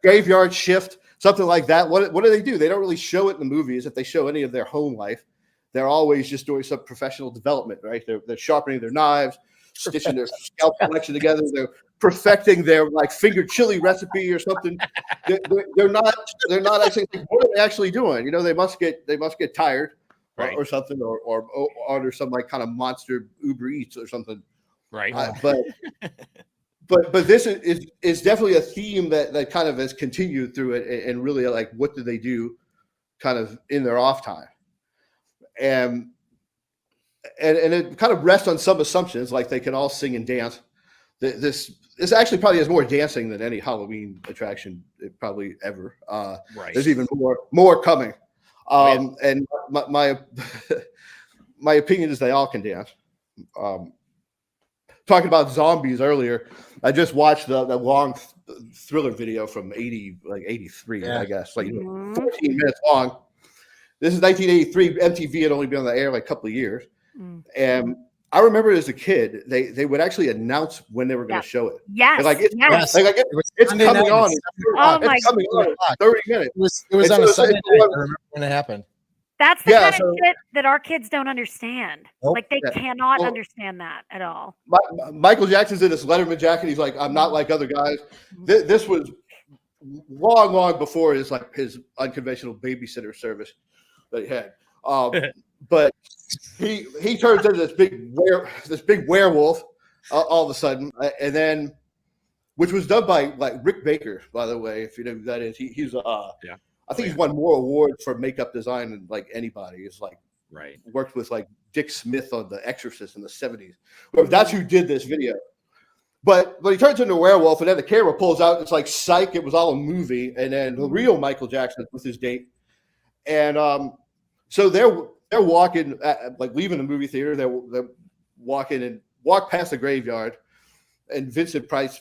Graveyard shift, something like that. What do they do? They don't really show it in the movies. If they show any of their home life, they're always just doing some professional development, right? They're sharpening their knives, stitching their scalp collection together. They're perfecting their like fingered chili recipe or something. They're not actually. What are they actually doing? You know, they must get tired, right, or something, or order some like kind of monster Uber Eats or something, right? But this is definitely a theme that kind of has continued through it, and really like what do they do, kind of in their off time, and it kind of rests on some assumptions, like they can all sing and dance. This actually probably has more dancing than any Halloween attraction probably ever. Right. There's even more coming. And my my opinion is they all can dance. Talking about zombies earlier, I just watched the long thriller video from 83, I guess, like 14 minutes long. This is 1983. MTV had only been on the air like a couple of years. And I remember as a kid, they would actually announce when they were going to show it. Yes. Like it's coming on. It's coming on in 30 minutes. It was on a Sunday night. I remember when it happened. That's the kind of shit that our kids don't understand. Nope. Like they cannot understand that at all. Michael Jackson's in this Letterman jacket. He's like, I'm not like other guys. This was long before his unconventional babysitter service that he had. But he turns into this big werewolf all of a sudden, and then, which was done by like Rick Baker, by the way, if you know who that is. He's I think he's won more awards for makeup design than like anybody. He's like worked with like Dick Smith on The Exorcist in the 70s. But that's who did this video. But he turns into a werewolf, and then the camera pulls out. It's like Psych. It was all a movie, and then the real Michael Jackson with his date, and so they're walking, like leaving the movie theater. They're walking and walk past the graveyard, and Vincent Price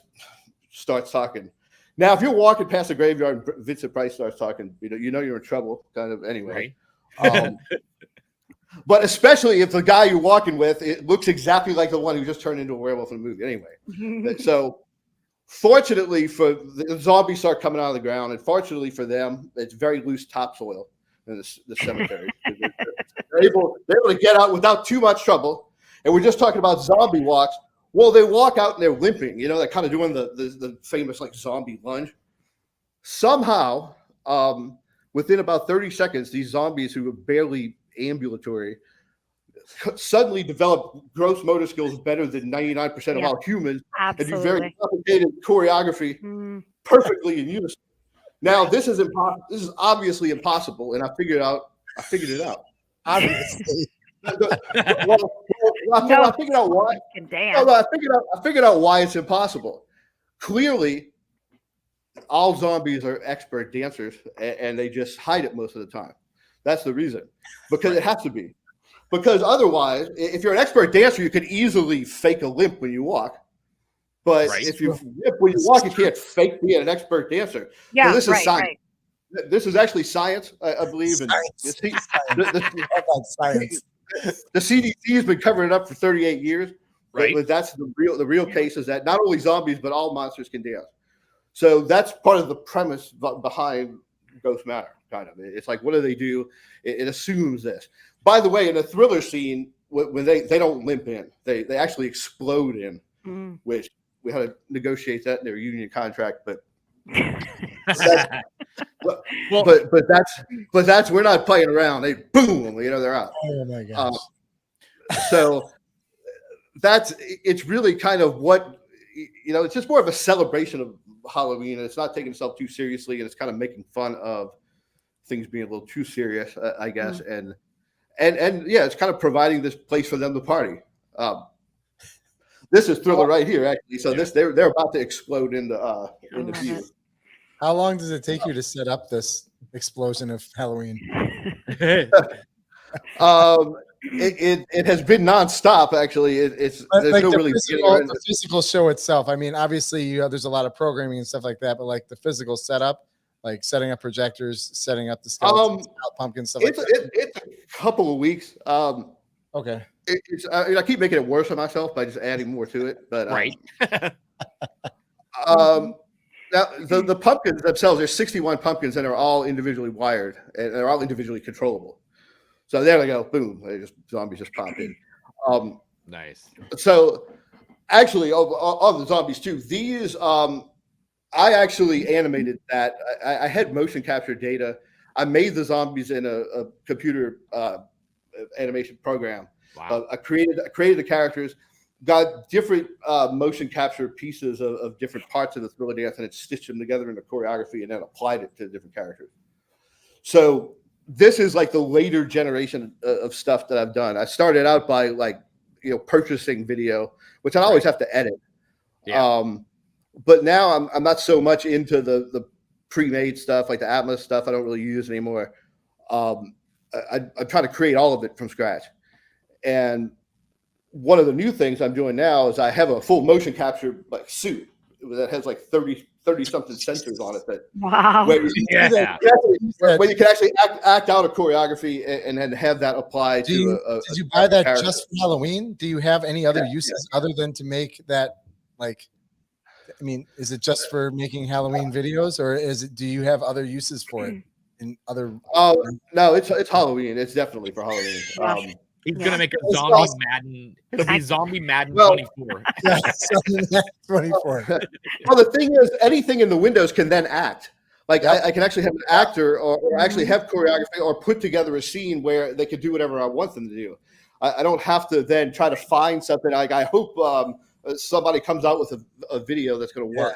starts talking. Now, if you're walking past the graveyard and Vincent Price starts talking, you know you're in trouble, kind of anyway. Right. But especially if the guy you're walking with, it looks exactly like the one who just turned into a werewolf in the movie anyway. So fortunately for the zombies start coming out of the ground, and fortunately for them, it's very loose topsoil in the cemetery. they're able to get out without too much trouble. And we're just talking about zombie walks. Well, they walk out and they're limping. You know, they're kind of doing the famous like zombie lunge. Somehow, within about 30 seconds, these zombies who were barely ambulatory suddenly develop gross motor skills better than 99% of all humans. Absolutely. And do very complicated choreography perfectly in unison. Now, this is impossible. This is obviously impossible, and I figured it out. Obviously. I figured out why. I figured out why it's impossible. Clearly, all zombies are expert dancers, and they just hide it most of the time. That's the reason, because it has to be. Because otherwise, if you're an expert dancer, you could easily fake a limp when you walk. But if you limp when you walk, you can't fake being an expert dancer. Yeah, so this is science. Right. This is actually science, I believe. Science. The CDC has been covering it up for 38 years. Right. But that's the real case is that not only zombies, but all monsters can dance. So that's part of the premise behind Ghost Manor, kind of. It's like, what do they do? It assumes this. By the way, in the thriller scene, when they don't limp in, they actually explode in, which we had to negotiate that in their union contract, but But, Well- but that's we're not playing around. They boom, they're out. Oh my gosh. So it's really kind of what it's just more of a celebration of Halloween, and it's not taking itself too seriously, and it's kind of making fun of things being a little too serious, I guess, and yeah, it's kind of providing this place for them to party. This is Thriller right here, actually. So they're about to explode into view. How long does it take you to set up this explosion of Halloween? It has been nonstop. Actually, there's like no really the physical show itself. I mean, obviously, there's a lot of programming and stuff like that, but like the physical setup, like setting up projectors, setting up the skeletons, pumpkin stuff like that. It's a couple of weeks. Okay. I keep making it worse on myself by just adding more to it, but right. Now the pumpkins themselves, there's 61 pumpkins and they're all individually wired and they're all individually controllable. So there they go, boom! Zombies just popped in. Nice. So actually, on the zombies too, these I actually animated that. I had motion capture data. I made the zombies in a computer animation program. Wow. I created the characters, got different motion capture pieces of different parts of the Thriller dance, and it stitched them together in a choreography, and then applied it to the different characters. So this is like the later generation of stuff that I've done. I started out by purchasing video, which I always have to edit. Yeah. But now I'm not so much into the pre-made stuff, like the Atmos stuff. I don't really use anymore. I'm trying to create all of it from scratch. And one of the new things I'm doing now is I have a full motion capture suit that has 30 something sensors on it where you can actually act out a choreography and then have that applied did you buy that character just for Halloween? Do you have any other uses other than to make that is it just for making Halloween videos, or do you have other uses for it in other? No, it's Halloween. It's definitely for Halloween. He's gonna make a zombie Madden. It'll be Zombie Madden 24. Yeah, 24. Well, the thing is, anything in the windows can then act. I can actually have an actor or actually have choreography or put together a scene where they could do whatever I want them to do. I don't have to then try to find something. I hope somebody comes out with a video that's going to work.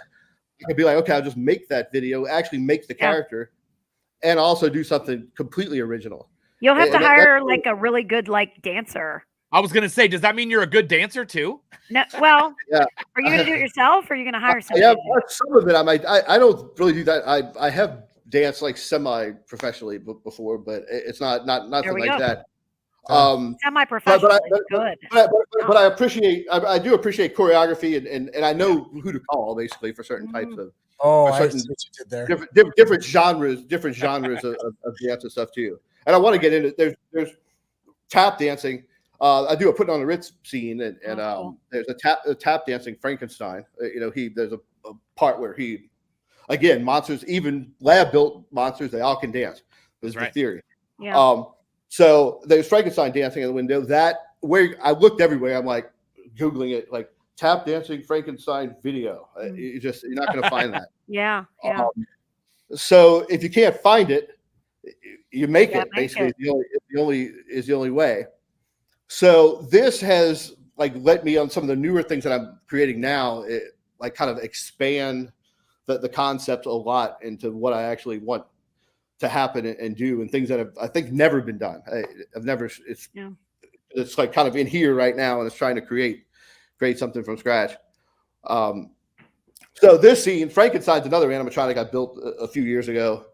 You can be like, okay, I'll just make that video, actually make the character, and also do something completely original. You'll have to hire a really good dancer. I was gonna say, does that mean you're a good dancer too? No, well, are you gonna do it yourself, or are you gonna hire somebody? Yeah, some of it I might. I don't really do that. I have danced semi-professionally before, but it's not nothing like that. Semi-professional, good. But I appreciate. I do appreciate choreography, and I know who to call basically for certain types of. I see what you did there. Different genres of dance and stuff too. And I want to get into there's tap dancing. I do a Putting on the Ritz scene, and there's a tap dancing Frankenstein. There's a part where again, monsters, even lab built monsters, they all can dance. Is the theory. Yeah. So there's Frankenstein dancing in the window. That where I looked everywhere. I'm Googling it, tap dancing Frankenstein video. You're not going to find that. Yeah. So if you can't find it, you make it. Basically, is the only way. So this has let me on some of the newer things that I'm creating now. It kind of expand the concept a lot into what I actually want to happen and do, and things that have I think never been done. I've never. It's kind of in here right now, and it's trying to create something from scratch. So this scene, Frankenstein's another animatronic I built a few years ago,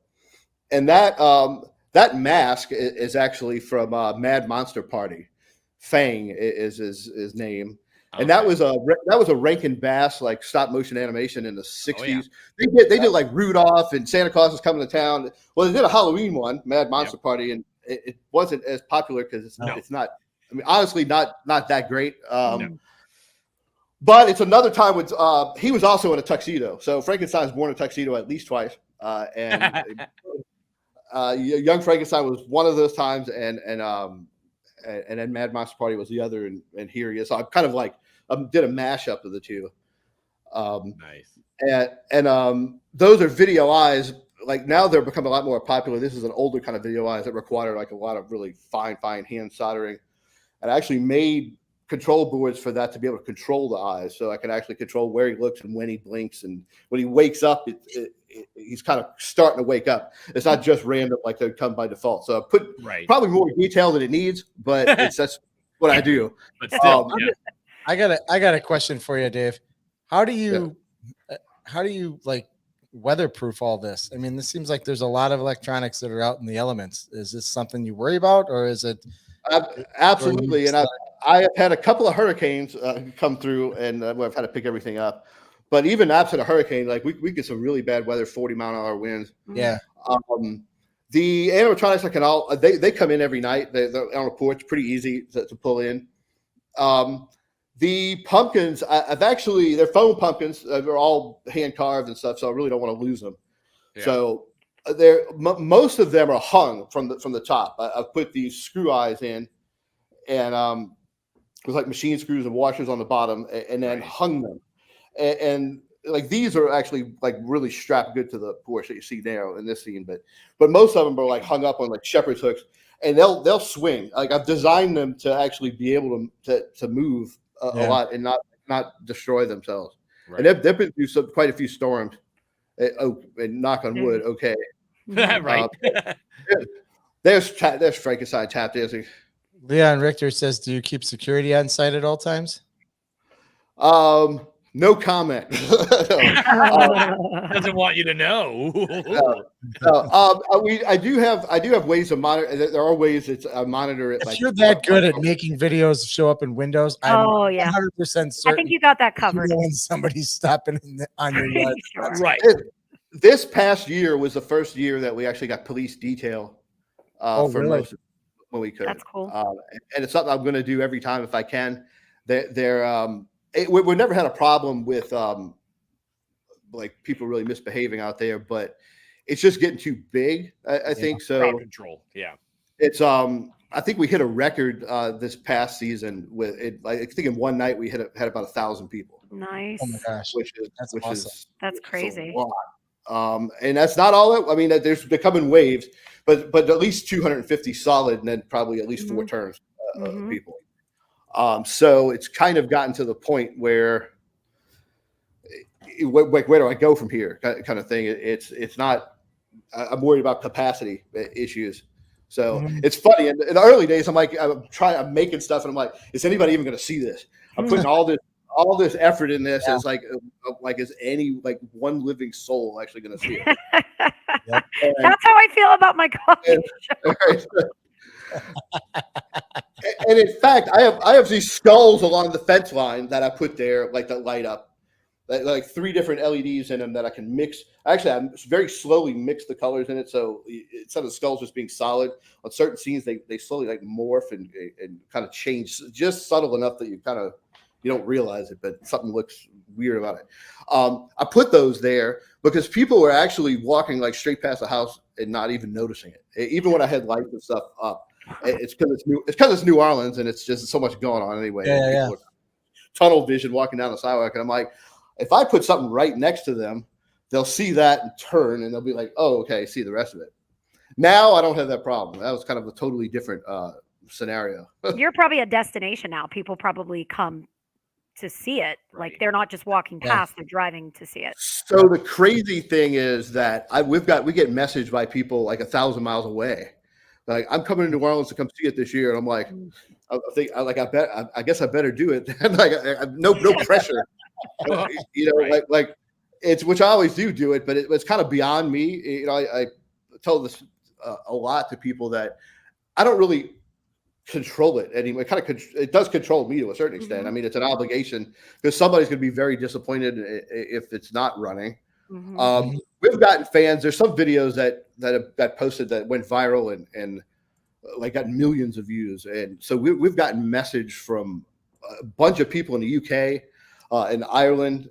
and that mask is actually from Mad Monster Party. Fang is his name, and that was a Rankin Bass stop motion animation in the 60s. They did Rudolph and Santa Claus is coming to town. Well, they did a Halloween one, Mad Monster Party, and it wasn't as popular because it's not. I mean, honestly, not that great. But it's another time when he was also in a tuxedo. So Frankenstein's worn a tuxedo at least twice, and Young Frankenstein was one of those times, and then Mad Monster Party was the other, and here he is. So I'm kind of did a mashup of the two. Nice. And those are video eyes. Like now they're becoming a lot more popular. This is an older kind of video eyes that require like a lot of really fine hand soldering. And I actually made control boards for that to be able to control the eyes. So I can actually control where he looks and when he blinks. And when he wakes up, he's kind of starting to wake up. It's not just random like they come by default. So I put probably more detail than it needs, but that's what I do. But still, I got a question for you, Dave. How do you like weatherproof all this? I mean, this seems like there's a lot of electronics that are out in the elements. Is this something you worry about, or is it? Absolutely. And I have had a couple of hurricanes come through, and I've had to pick everything up. But even absent a hurricane, like we get some really bad weather, 40-mile-an-hour winds. Yeah. The animatronics they come in every night. They're on a porch, pretty easy to pull in. The pumpkins, they're foam pumpkins. They're all hand carved and stuff, so I really don't want to lose them. Yeah. So most of them are hung from the top. I've put these screw eyes in, and with like machine screws and washers on the bottom, and then hung them. And like these are actually like really strapped good to the Porsche that you see now in this scene, but most of them are like hung up on like shepherd's hooks, and they'll swing. Like I've designed them to actually be able to move a lot and not destroy themselves. Right. And they've been through quite a few storms. And knock on wood, okay. Right. There's Frankenstein tap dancing. Leon Richter says, "Do you keep security on site at all times?" No comment. Doesn't want you to know. I do have ways to monitor. There are ways that I monitor it. If you're that good at making videos show up in Windows, I'm 100% certain. I think you got that covered. When somebody's stopping on your yard. Right. This past year was the first year that we actually got police detail for really? most of when we could. That's cool. And it's something I'm going to do every time if I can. We've never had a problem with like people really misbehaving out there, but it's just getting too big. I think so. Crowd control. Yeah. It's I think we hit a record this past season with it. I think in one night we had about 1,000 people. Nice. Oh my gosh, that's awesome. That's crazy. And that's not all that. I mean, they're coming waves, but at least 250 solid, and then probably at least 4 turns of people. So it's kind of gotten to the point where where do I go from here kind of thing. It's not, I'm worried about capacity issues. So it's funny. In the early days, I'm making stuff and I'm like, is anybody even going to see this? I'm putting all this effort in this. It's like is any one living soul actually going to see it? Yep. That's how I feel about my coffee show. And in fact, I have these skulls along the fence line that I put there, like that light up, like 3 different LEDs in them that I can mix. Actually, I very slowly mix the colors in it, so instead of the skulls just being solid on certain scenes, they slowly like morph and kind of change, just subtle enough that you don't realize it, but something looks weird about it. I put those there because people were actually walking like straight past the house and not even noticing it, even when I had lights and stuff up. It's because it's New Orleans and it's just so much going on anyway. Yeah. Tunnel vision walking down the sidewalk, and I'm like, if I put something right next to them, they'll see that and turn, and they'll be like, "Oh, okay, see the rest of it." Now I don't have that problem. That was kind of a totally different scenario. You're probably a destination now. People probably come to see it. Right. Like they're not just walking past; they're driving to see it. So the crazy thing is that we get messaged by people like 1,000 miles away. Like, I'm coming to New Orleans to come see it this year, and I'm like, I guess I better do it. Like, no pressure, like it's, which I always do it, but it's kind of beyond me. I tell this a lot to people that I don't really control it anymore. It does control me to a certain extent. I mean, it's an obligation because somebody's going to be very disappointed if it's not running. We've gotten fans. There's some videos that got posted that went viral and like got millions of views. And so we've gotten message from a bunch of people in the UK, in Ireland,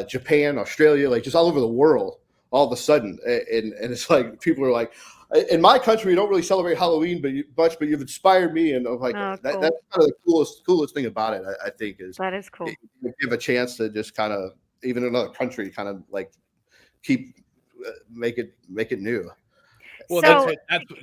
Japan, Australia, like just all over the world all of a sudden. And it's like, people are like, in my country, we don't really celebrate Halloween but you've inspired me. And I'm like, cool. That's kind of the coolest thing about it, I think, is that is cool. You give a chance to just kind of even another country, kind of like keep make it new. Well, So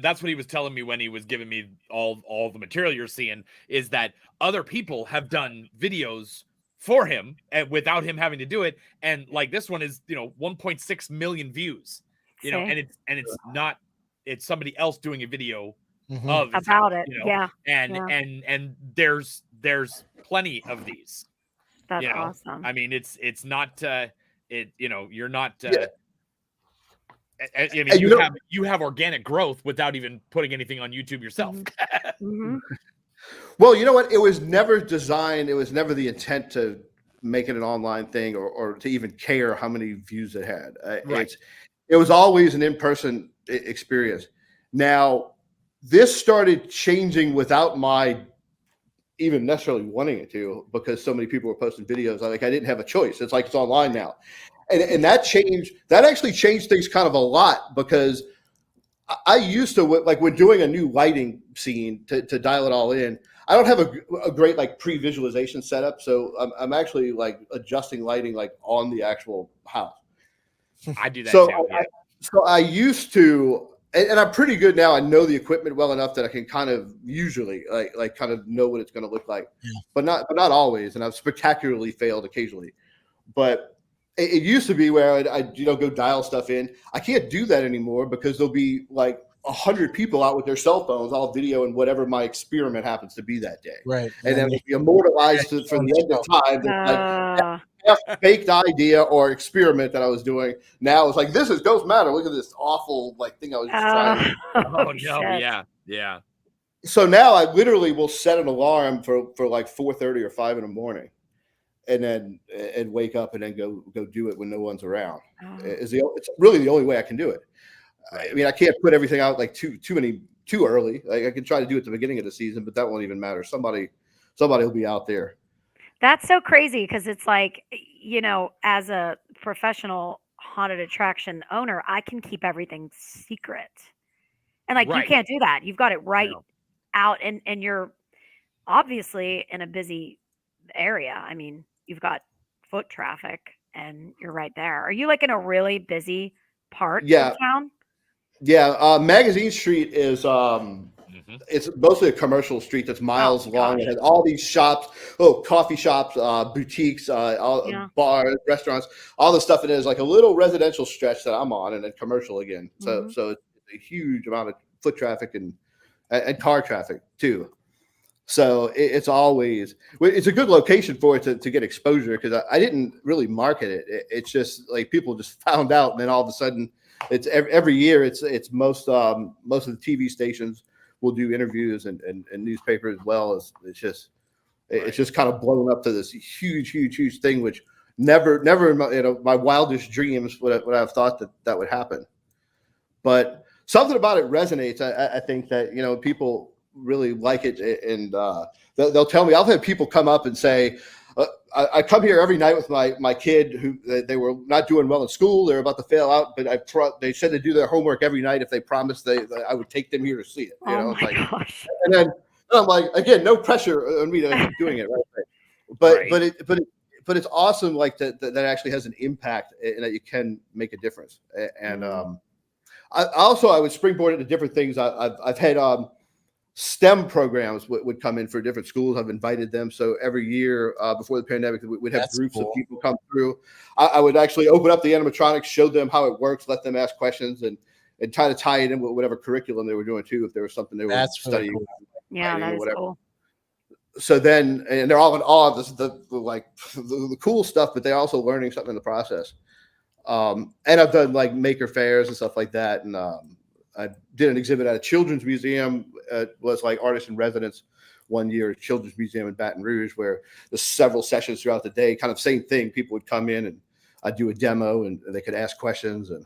that's what he was telling me when he was giving me all the material you're seeing, is that other people have done videos for him and without him having to do it, and like this one is 1.6 million views, see, and it's somebody else doing a video Mhm. of his about house, it. Yeah, and yeah. and there's plenty of these. That's awesome. I mean, it's not you're not. Yeah. I mean, And you have organic growth without even putting anything on YouTube yourself. Mm-hmm. Well, you know what? It was never designed. It was never the intent to make it an online thing or to even care how many views it had. Right. It was always an in-person experience. Now, this started changing without my even necessarily wanting it to, because so many people were posting videos. I didn't have a choice. It's like it's online now. And that actually changed things kind of a lot, because I used to, like, when doing a new lighting scene to dial it all in, I don't have a great like pre-visualization setup. So I'm actually like adjusting lighting like on the actual house. I do that So too. Yeah. So I used to, and I'm pretty good now. I know the equipment well enough that I can kind of usually like kind of know what it's going to look like, but not always. And I've spectacularly failed occasionally, but it used to be where I'd go dial stuff in. I can't do that anymore because there'll be like 100 people out with their cell phones, all video and whatever my experiment happens to be that day. Right. And then it'll be immortalized for the end of time. Like half-baked idea or experiment that I was doing. Now it's like, this is Ghost Manor. Look at this awful like thing I was just trying. Oh no, yeah. So now I literally will set an alarm for like 4:30 or 5 in the morning, and then wake up and then go do it when no one's around. It's really the only way I can do it. I mean, I can't put everything out like too early. Like I can try to do it at the beginning of the season, but that won't even matter. Somebody will be out there. That's so crazy, because it's like, as a professional haunted attraction owner, I can keep everything secret. And like you can't do that. You've got it out, and you're obviously in a busy area. I mean, you've got foot traffic and you're right there. Are you like in a really busy part of town? Yeah, Magazine Street is it's mostly a commercial street that's miles long. It has all these shops, coffee shops, boutiques, bars, restaurants, all the stuff. It is like a little residential stretch that I'm on, and then commercial again. So it's a huge amount of foot traffic and car traffic too. So it's a good location for it to get exposure, because I didn't really market it. It's just like people just found out, and then all of a sudden, it's every year. It's most of the TV stations will do interviews and newspapers as well. As it's just kind of blown up to this huge thing, which never in my wildest dreams would I have thought that would happen. But something about it resonates. I think that people really like it, and they'll tell me. I've had people come up and say, I come here every night with my kid who they were not doing well in school. They're about to fail out, but they said they do their homework every night if they promised I would take them here to see it. Gosh. And then I'm like, again, no pressure on me to keep doing it, right? But it's awesome, like that actually has an impact and that you can make a difference. And I would springboard into different things. I've had STEM programs would come in for different schools. I've invited them. So every year before the pandemic, we'd have groups of people come through. I would actually open up the animatronics, show them how it works, let them ask questions, and try to tie it in with whatever curriculum they were doing too, if there was something they were studying. Cool. Yeah, that is cool. So then, and they're all in awe of the cool stuff, but they're also learning something in the process. And I've done like maker fairs and stuff like that. And I did an exhibit at a children's museum. Was like artist in residence one year, children's museum in Baton Rouge, where there's several sessions throughout the day, kind of same thing. People would come in and I'd do a demo and they could ask questions. And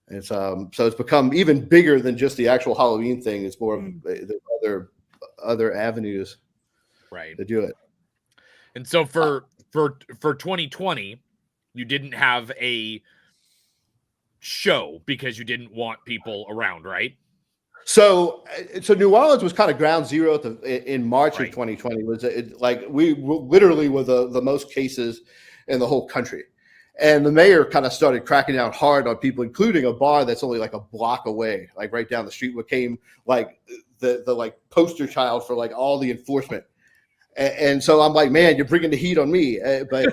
it's so it's become even bigger than just the actual Halloween thing. It's more of the other avenues to do it. And so for 2020, you didn't have a show because you didn't want people around, right? So New Orleans was kind of ground zero in March of 2020. We literally were the most cases, in the whole country. And the mayor kind of started cracking down hard on people, including a bar that's only like a block away, like right down the street, became like the like poster child for like all the enforcement. And so I'm like, man, you're bringing the heat on me. But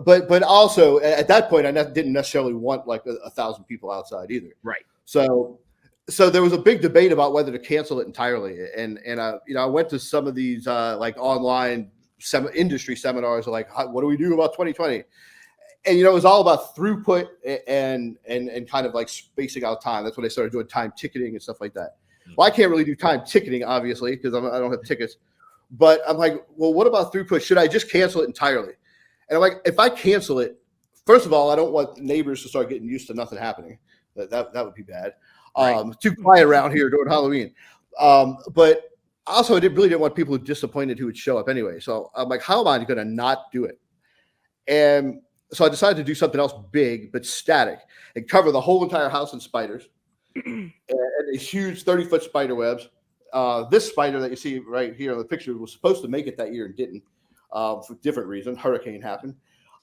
but also at that point, I didn't necessarily want like 1,000 people outside either. Right. So there was a big debate about whether to cancel it entirely. And I went to some of these like online industry seminars, like, what do we do about 2020? And it was all about throughput and kind of like spacing out time. That's when they started doing time ticketing and stuff like that. Well, I can't really do time ticketing, obviously, because I don't have tickets. But I'm like, well, what about throughput? Should I just cancel it entirely? And I'm like, if I cancel it, first of all, I don't want neighbors to start getting used to nothing happening. That would be bad. Too quiet around here during Halloween. But also, I really didn't want people who were disappointed who would show up anyway. So I'm like, how am I going to not do it? And so I decided to do something else big but static and cover the whole entire house in spiders and these huge 30-foot spider webs. This spider that you see right here in the picture was supposed to make it that year and didn't for different reasons. Hurricane happened.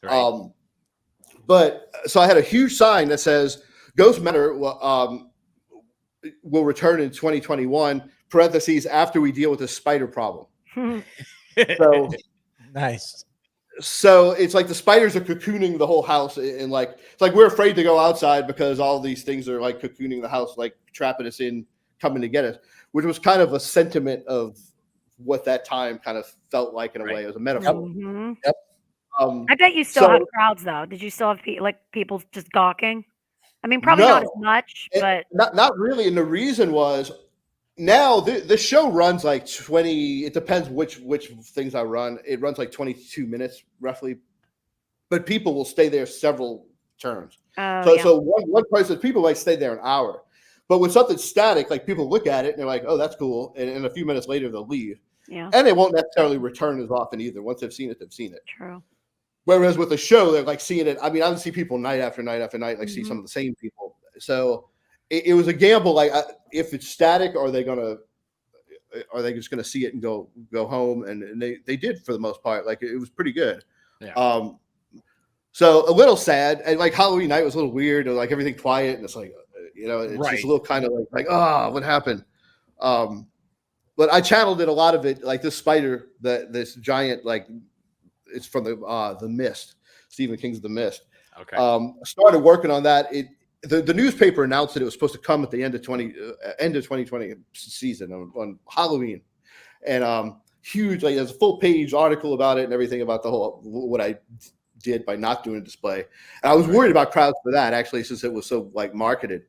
Right. But so I had a huge sign that says Ghost Manor will return in 2021, parentheses, after we deal with the spider problem. So Nice. So it's like the spiders are cocooning the whole house, and like it's like we're afraid to go outside because all these things are like cocooning the house, like trapping us in, coming to get us, which was kind of a sentiment of what that time kind of felt like in a way. It was a metaphor. Mm-hmm. Yep. I bet you still have crowds though. Did you still have people just gawking? I mean, probably not as much, but not really. And the reason was now the show runs like 20. It depends which things I run. It runs like 22 minutes roughly, but people will stay there several turns. So one person, people might stay there an hour. But with something static, like people look at it and they're like, "Oh, that's cool," and a few minutes later they'll leave. Yeah. And they won't necessarily return as often either. Once they've seen it, they've seen it. True. Whereas with a show, they're like seeing it. I mean, I see people night after night after night, like see some of the same people. So it was a gamble. Like, if it's static, are they just gonna see it and go home? And they did for the most part. Like it was pretty good. Yeah. So a little sad, and like Halloween night was a little weird, and like everything quiet, and it's like, it's just a little kind of like what happened? But I channeled it a lot of it, like this spider, this giant, like it's from the Mist, Stephen King's The Mist. Okay. Started working on that. The newspaper announced that it was supposed to come at the end of 2020 season on Halloween, and huge, like there's a full page article about it and everything about the whole what I did by not doing a display. And I was worried about crowds for that actually, since it was so like marketed.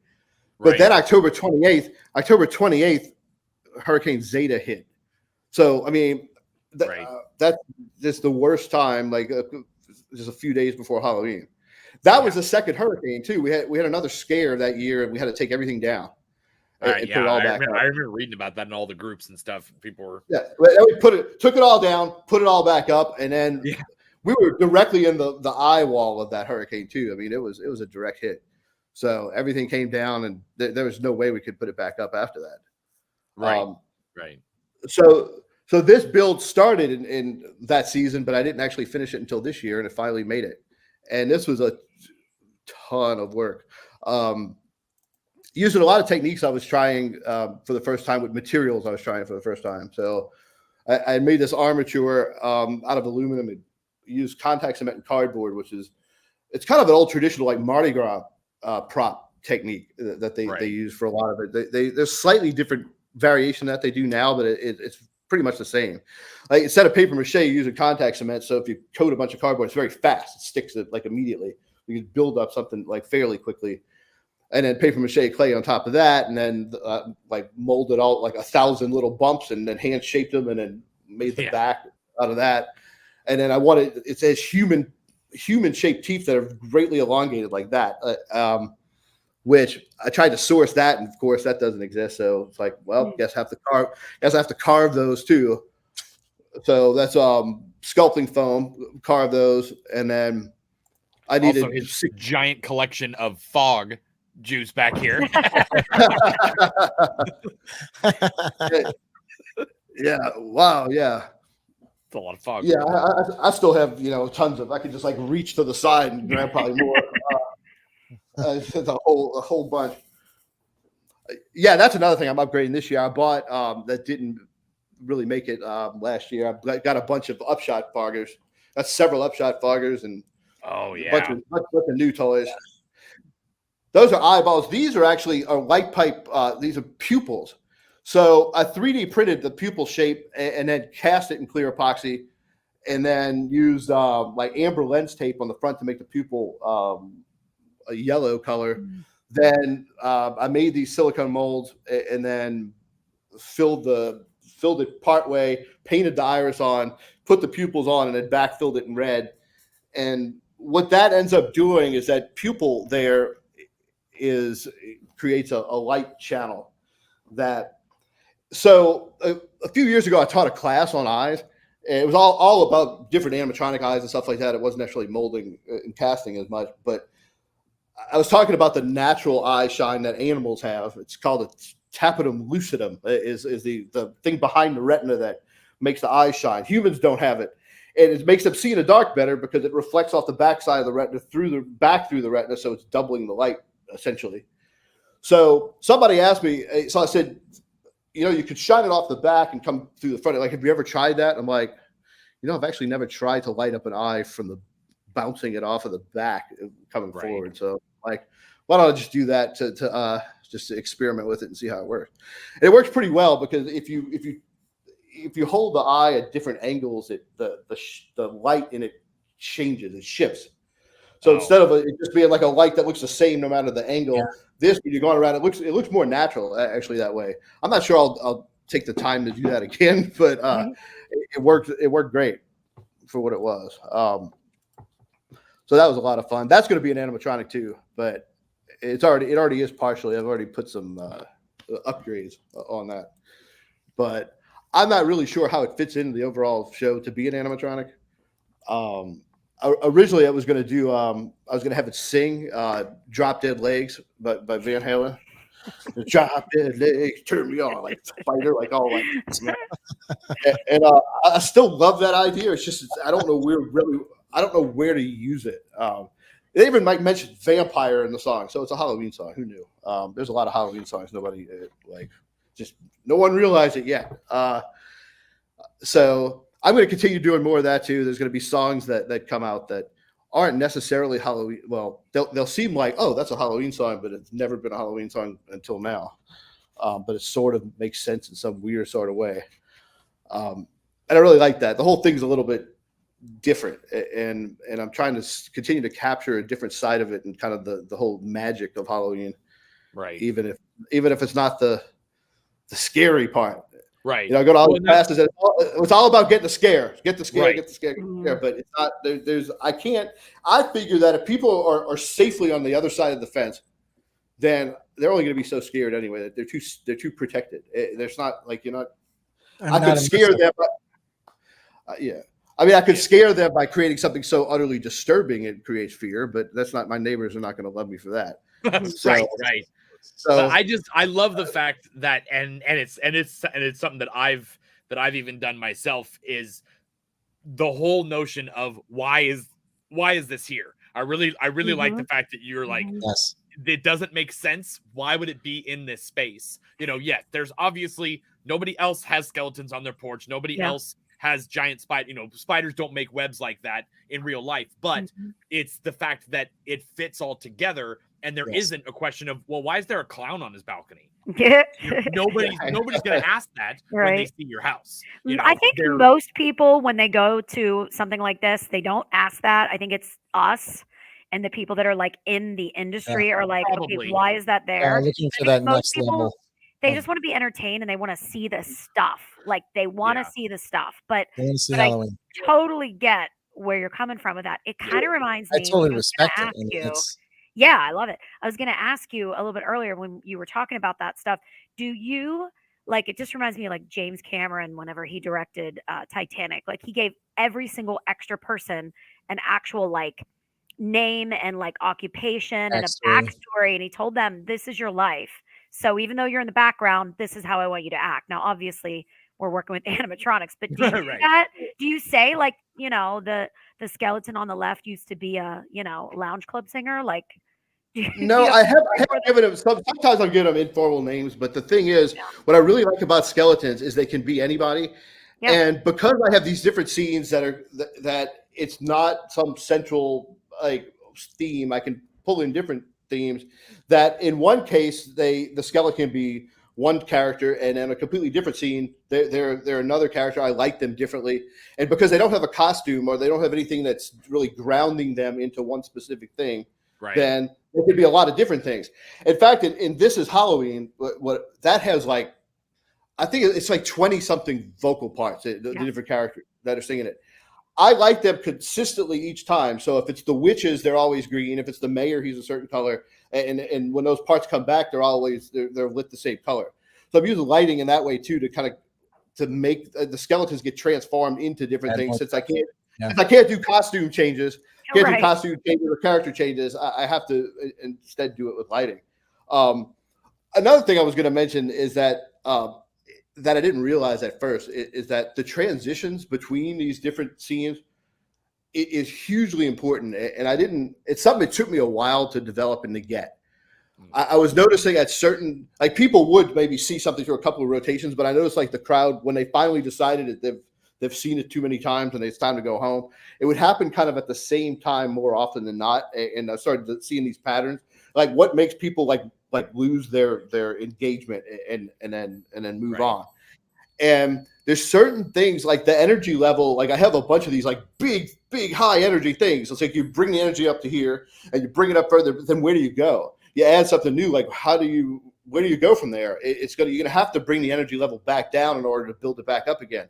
But then October 28th, Hurricane Zeta hit. So I mean, that's just the worst time. Like just a few days before Halloween. That was the second hurricane too. We had another scare that year, and we had to take everything down. And put it all back up. I remember reading about that in all the groups and stuff. People were we took it all down, put it all back up, and then we were directly in the eye wall of that hurricane too. I mean, it was a direct hit. So everything came down, and there was no way we could put it back up after that. Right. So this build started in that season, but I didn't actually finish it until this year, and it finally made it. And this was a ton of work. Using a lot of techniques I was trying for the first time with materials I was trying for the first time. So I made this armature out of aluminum and used contact cement and cardboard, it's kind of an old traditional like Mardi Gras prop technique that they use for a lot of it. There's slightly different variation that they do now, but it's pretty much the same. Like instead of paper mache, you use a contact cement. So if you coat a bunch of cardboard, it's very fast. It sticks it like immediately. You can build up something like fairly quickly. And then paper mache clay on top of that, and then like molded out like 1,000 little bumps, and then hand shaped them, and then made the back out of that. And then it says human shaped teeth that are greatly elongated like that. Which I tried to source that, and of course that doesn't exist. So it's like, well, guess I have to carve those too. So that's sculpting foam, carve those, and then I needed also his giant collection of fog juice back here. Yeah. Wow. Yeah. a lot of fog. Yeah, I still have tons of. I could just like reach to the side and grab probably more. It's a whole bunch. Yeah, that's another thing I'm upgrading this year. I bought that didn't really make it last year. I got a bunch of upshot foggers. That's several upshot foggers and a bunch of new toys. Those are eyeballs. These are actually a light pipe. These are pupils. So I 3D printed the pupil shape and then cast it in clear epoxy, and then used like amber lens tape on the front to make the pupil a yellow color. Then I made these silicone molds and then filled it part way, painted the iris on, put the pupils on, and then backfilled it in red. And what that ends up doing is that pupil there creates a light channel. So a few years ago, I taught a class on eyes. And it was all about different animatronic eyes and stuff like that. It wasn't actually molding and casting as much, but I was talking about the natural eye shine that animals have. It's called a tapetum lucidum. Is the thing behind the retina that makes the eyes shine. Humans don't have it, and it makes them see in the dark better because it reflects off the backside of the retina through the retina, so it's doubling the light essentially. So somebody asked me, so I said, you could shine it off the back and come through the front. Like, have you ever tried that? I'm like, I've actually never tried to light up an eye from the bouncing it off of the back coming forward. So like, why don't I just do that to experiment with it and see how it works? And it works pretty well because if you hold the eye at different angles, the light in it changes, it shifts. So instead of it just being like a light that looks the same no matter the angle, this when you're going around, it looks more natural actually that way. I'm not sure I'll take the time to do that again, but it worked. It worked great for what it was. So that was a lot of fun. That's going to be an animatronic too, but it already is partially. I've already put some upgrades on that, but I'm not really sure how it fits into the overall show to be an animatronic. Originally, I was going to have it sing "Drop Dead Legs" by Van Halen. Drop dead legs, turn me on like spider, like all like. And I still love that idea. It's just I don't know where to use it. They even might mention vampire in the song, so it's a Halloween song. Who knew? There's a lot of Halloween songs. Nobody no one realized it yet. So I'm going to continue doing more of that too. There's going to be songs that come out that aren't necessarily Halloween. Well, they'll seem like, oh, that's a Halloween song, but it's never been a Halloween song until now. But it sort of makes sense in some weird sort of way. And I really like that. The whole thing's a little bit different, and I'm trying to continue to capture a different side of it and kind of the whole magic of Halloween. Right. Even if it's not the scary part. Right. I go to all the classes and it's all about getting the scare. Get the scare, right. Get the scare, but it's not I figure that if people are safely on the other side of the fence, then they're only going to be so scared anyway that they're too protected. There's not like I could scare them. I could scare them by creating something so utterly disturbing it creates fear, but that's not, my neighbors are not going to love me for that. Right. So I love the fact that and it's something that I've even done myself is the whole notion of why is this here? I really like the fact that you're like, yes, it doesn't make sense. Why would it be in this space? Yes, there's obviously nobody else has skeletons on their porch. Nobody else has giant spiders don't make webs like that in real life, but it's the fact that it fits all together. And there isn't a question of, well, why is there a clown on his balcony? Nobody's going to ask that when they see your house. I think most people, when they go to something like this, they don't ask that. I think it's us and the people that are like in the industry are like, okay, why is that there? Looking for that next level. They just want to be entertained and they want to see the stuff. Like they want to see the stuff. But I totally get where you're coming from with that. It kind of reminds me. I totally respect it. Yeah, I love it. I was going to ask you a little bit earlier when you were talking about that stuff. Do you it just reminds me of like James Cameron whenever he directed Titanic. Like he gave every single extra person an actual like name and like occupation and a backstory. And he told them, this is your life. So even though you're in the background, this is how I want you to act. Now, obviously, we're working with animatronics. But do you do Right. that? Do you say like, the skeleton on the left used to be a, lounge club singer? Like, do you, do No, you I have for given them sometimes I'll give them informal names, but the thing is, Yeah. what I really like about skeletons is they can be anybody. Yeah. And because I have these different scenes that it's not some central like theme, I can pull in different themes. That in one case, the skeleton can be one character, and in a completely different scene, they're another character. I like them differently, and because they don't have a costume or they don't have anything that's really grounding them into one specific thing, Right. then there could be a lot of different things. In fact, in This Is Halloween, what that has like, I think it's like 20 something vocal parts, the different characters that are singing it. I like them consistently each time. So if it's the witches, they're always green. If it's the mayor, he's a certain color. And when those parts come back, they're lit the same color. So I'm using lighting in that way too to make the skeletons get transformed into different things. Since I can't do costume changes, do costume changes or character changes, I have to instead do it with lighting. Another thing I was going to mention is that I didn't realize at first is that the transitions between these different scenes is hugely important. And it's something that took me a while to develop and to get. I was noticing at certain, like people would maybe see something through a couple of rotations, but I noticed like the crowd, when they finally decided that they've seen it too many times and it's time to go home, it would happen kind of at the same time more often than not. And I started seeing these patterns, like what makes people like lose their engagement and then move on. And there's certain things like the energy level, like I have a bunch of these like big high energy things. It's like you bring the energy up to here and you bring it up further, but then where do you go? You add something new, like where do you go from there? You're gonna have to bring the energy level back down in order to build it back up again.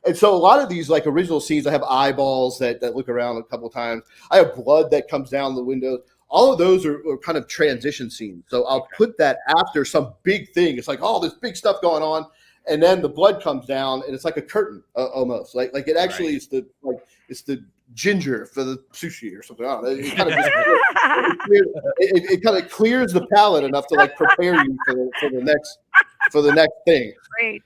And so a lot of these like original scenes, I have eyeballs that look around a couple of times. I have blood that comes down the window. All of those are kind of transition scenes. So I'll put that after some big thing. It's like, oh, there's big stuff going on. And then the blood comes down and it's like a curtain almost. Like it actually is it's the ginger for the sushi or something. I don't know. It kind of it kind of clears the palate enough to like prepare you for the next thing. Great.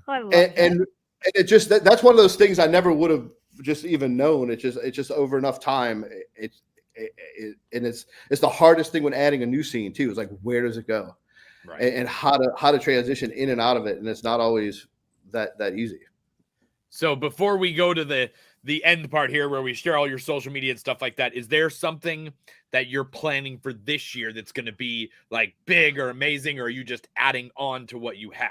I love that. And it just that's one of those things I never would have just even known. It's just over enough time. It's the hardest thing when adding a new scene too. Is like where does it go, and how to transition in and out of it, and it's not always that easy. So before we go to the end part here, where we share all your social media and stuff like that, is there something that you're planning for this year that's going to be like big or amazing, or are you just adding on to what you have?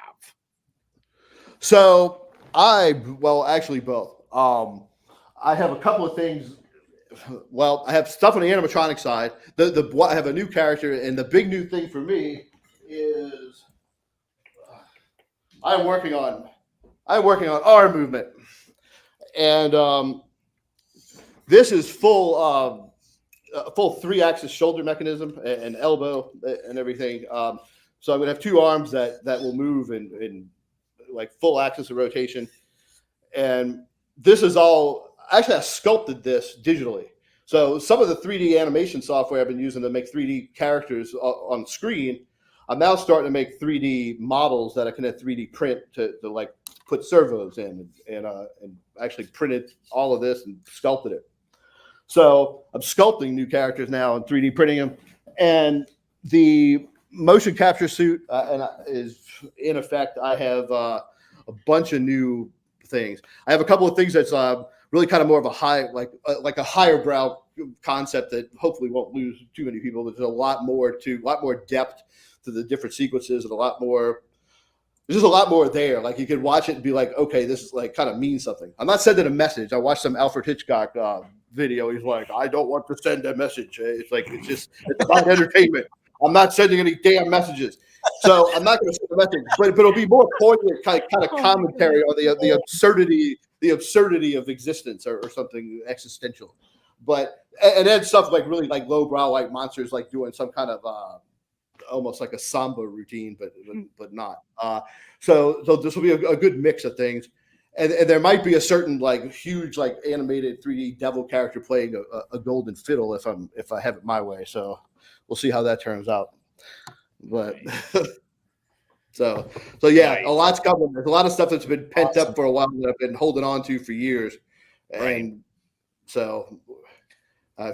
So actually both. I have a couple of things. Well, I have stuff on the animatronic side. I have a new character, and the big new thing for me is I'm working on arm movement, and this is full 3-axis shoulder mechanism and elbow and everything. So I'm gonna have two arms that will move in like full axis of rotation, and this is all. Actually, I sculpted this digitally. So some of the 3D animation software I've been using to make 3D characters on screen, I'm now starting to make 3D models that I can have 3D print to like put servos in and actually printed all of this and sculpted it. So I'm sculpting new characters now and 3D printing them. And the motion capture suit is in effect. I have a bunch of new things. I have a couple of things that's really kind of more of a higher brow concept that hopefully won't lose too many people. There's a lot more depth to the different sequences and there's just a lot more there. Like you could watch it and be like, okay, this is like kind of means something. I'm not sending a message. I watched some Alfred Hitchcock video. He's like, I don't want to send a message. It's about entertainment. I'm not sending any damn messages. So I'm not going to send a message, but it'll be more poignant kind of commentary on the absurdity of existence or something existential. But and then stuff like really like lowbrow like monsters like doing some kind of almost like a samba routine, but not. So this will be a good mix of things, and there might be a certain like huge like animated 3D devil character playing a golden fiddle if I have it my way. So we'll see how that turns out. But So yeah, Nice. a lot's coming. There's a lot of stuff that's been pent up for a while that I've been holding on to for years, and so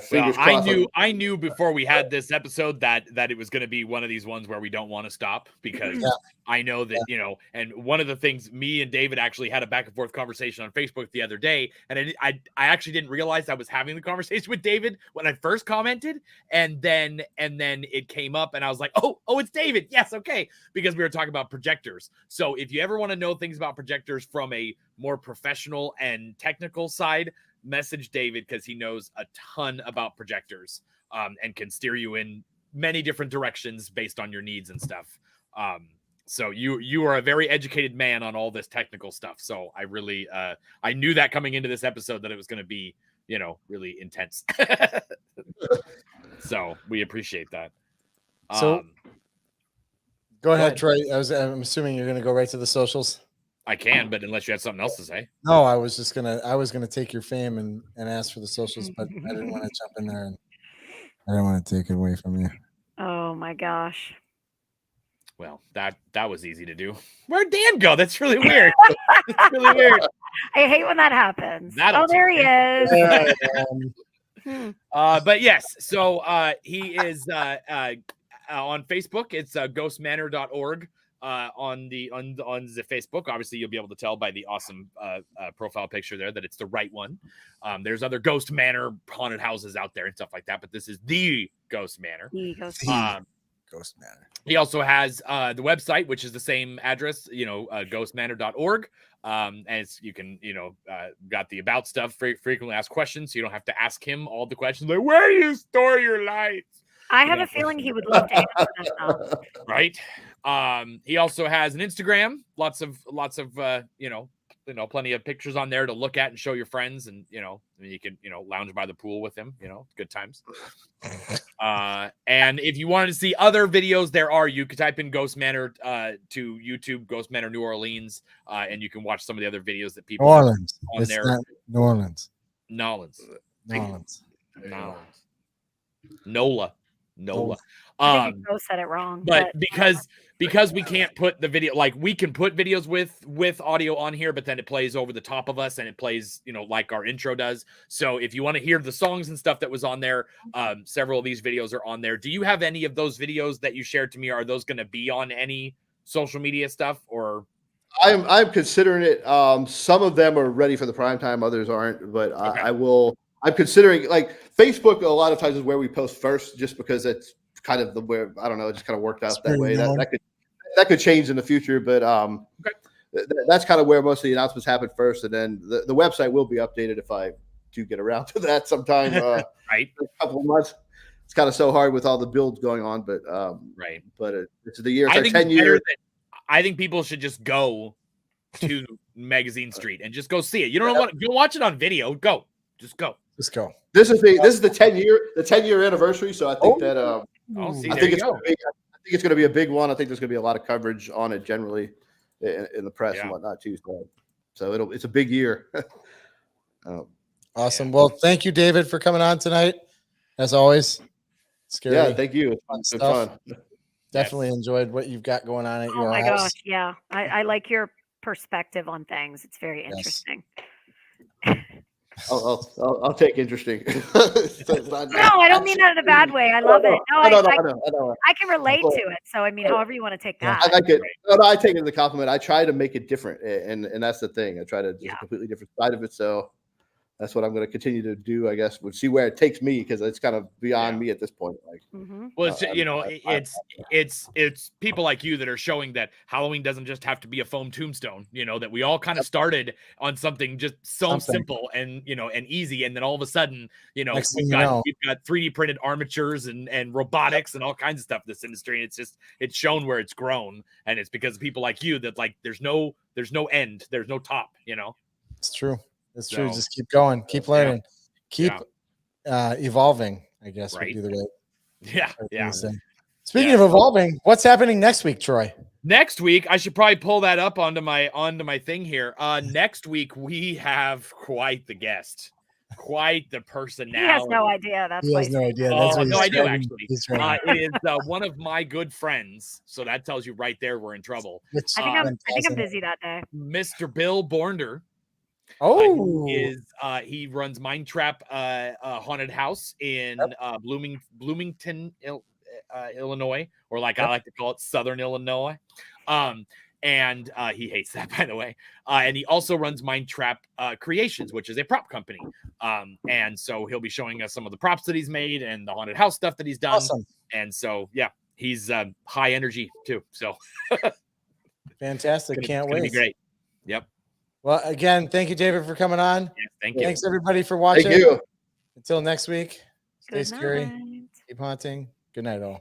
fingers crossed. I knew before we had this episode that it was going to be one of these ones where we don't want to stop, because I know that, and one of the things, me and David actually had a back and forth conversation on Facebook the other day, and I actually didn't realize I was having the conversation with David when I first commented, and then it came up and I was like, oh, it's David. Yes. Okay. Because we were talking about projectors. So if you ever want to know things about projectors from a more professional and technical side, message David, because he knows a ton about projectors, and can steer you in many different directions based on your needs and stuff. So you are a very educated man on all this technical stuff. So I really I knew that coming into this episode that it was going to be, really intense. So we appreciate that. So go ahead, Troy. I'm assuming you're going to go right to the socials. I can, but unless you had something else to say. No, I was gonna take your fame and ask for the socials, but I didn't want to jump in there and I didn't want to take it away from you. Oh my gosh. Well, that was easy to do. Where'd Dan go? That's really weird. That's really weird. I hate when that happens. That'll There he is. But yes, so he is on Facebook. It's ghostmanor.org. On the Facebook, obviously you'll be able to tell by the awesome profile picture there that it's the right one. There's other Ghost Manor haunted houses out there and stuff like that, but this is the Ghost Manor. Ghost Manor. He also has the website, which is the same address, ghostmanor.org. As you can, got the about stuff, frequently asked questions, so you don't have to ask him all the questions like, where do you store your lights? I have a feeling he would love to answer that. Right. He also has an Instagram, lots of plenty of pictures on there to look at and show your friends, and you can lounge by the pool with him, good times. And if you wanted to see other videos, you could type in Ghost Manor to YouTube, Ghost Manor New Orleans, and you can watch some of the other videos that people New Orleans on there. New Orleans. Nola. I think both said it wrong. But because we can't put the video, like we can put videos with audio on here, but then it plays over the top of us and it plays, like our intro does. So if you want to hear the songs and stuff that was on there, several of these videos are on there. Do you have any of those videos that you shared to me? Are those going to be on any social media stuff, or? I'm considering it. Some of them are ready for the prime time, others aren't, but okay. I'm considering, like, Facebook a lot of times is where we post first, just because it's kind of where I don't know, it just kind of worked out that way. That could change in the future, but that's kind of where most of the announcements happen first, and then the website will be updated if I do get around to that sometime. Right, in a couple of months. It's kind of so hard with all the builds going on, but right. But it's the year. It's 10 years. I think people should just go to Magazine Street and just go see it. You don't want to go watch it on video. Just go. This is the 10-year anniversary. So I think I think it's going to be a big one. I think there's going to be a lot of coverage on it generally in the press and whatnot too. So it's a big year. Awesome. Yeah. Well, thank you, David, for coming on tonight. As always, scary. Yeah, thank you. It's fun. Definitely enjoyed what you've got going on at your house. Oh my gosh, yeah. I like your perspective on things. It's very interesting. I'll take interesting. No, I don't mean that in a bad way. I love it. No, I can relate to it. So I mean, however you want to take that. I like it. No, I take it as a compliment. I try to make it different, and that's the thing. I try to do a completely different side of it. So that's what I'm going to continue to do. I guess we'll see where it takes me, because it's kind of beyond me at this point. Like, well, it's it's people like you that are showing that Halloween doesn't just have to be a foam tombstone. That we all kind of started on something just simple and and easy, and then all of a sudden, we've got 3D printed armatures and robotics and all kinds of stuff in this industry. And it's shown where it's grown, and it's because of people like you that, like, there's no end, there's no top. It's true. It's true. Just keep going, keep learning, keep evolving, I guess would be the right. Yeah. Speaking of evolving, what's happening next week, Troy? Next week, I should probably pull that up onto my thing here. Next week we have quite the guest. quite the He personality. has no idea. That's He why has he's no saying idea. that. That's Oh, what no, I he's do driving- actually. he's driving. It is one of my good friends, so that tells you right there we're in trouble. Which I think I'm fantastic. busy that day. Mr. Bill Bornder. Oh, He runs Mind Trap haunted house in Bloomington, Illinois, or like I like to call it Southern Illinois. And he hates that, by the way. And he also runs Mind Trap Creations, which is a prop company. And so he'll be showing us some of the props that he's made and the haunted house stuff that he's done. awesome. And so, yeah, he's high energy too. So Fantastic. it's Can't gonna be wait. great. Yep. Well, again, thank you, David, for coming on. Yes, thank you. Thanks, everybody, for watching. Thank you. Until next week, stay Good scary. night. Keep haunting. Good night, all.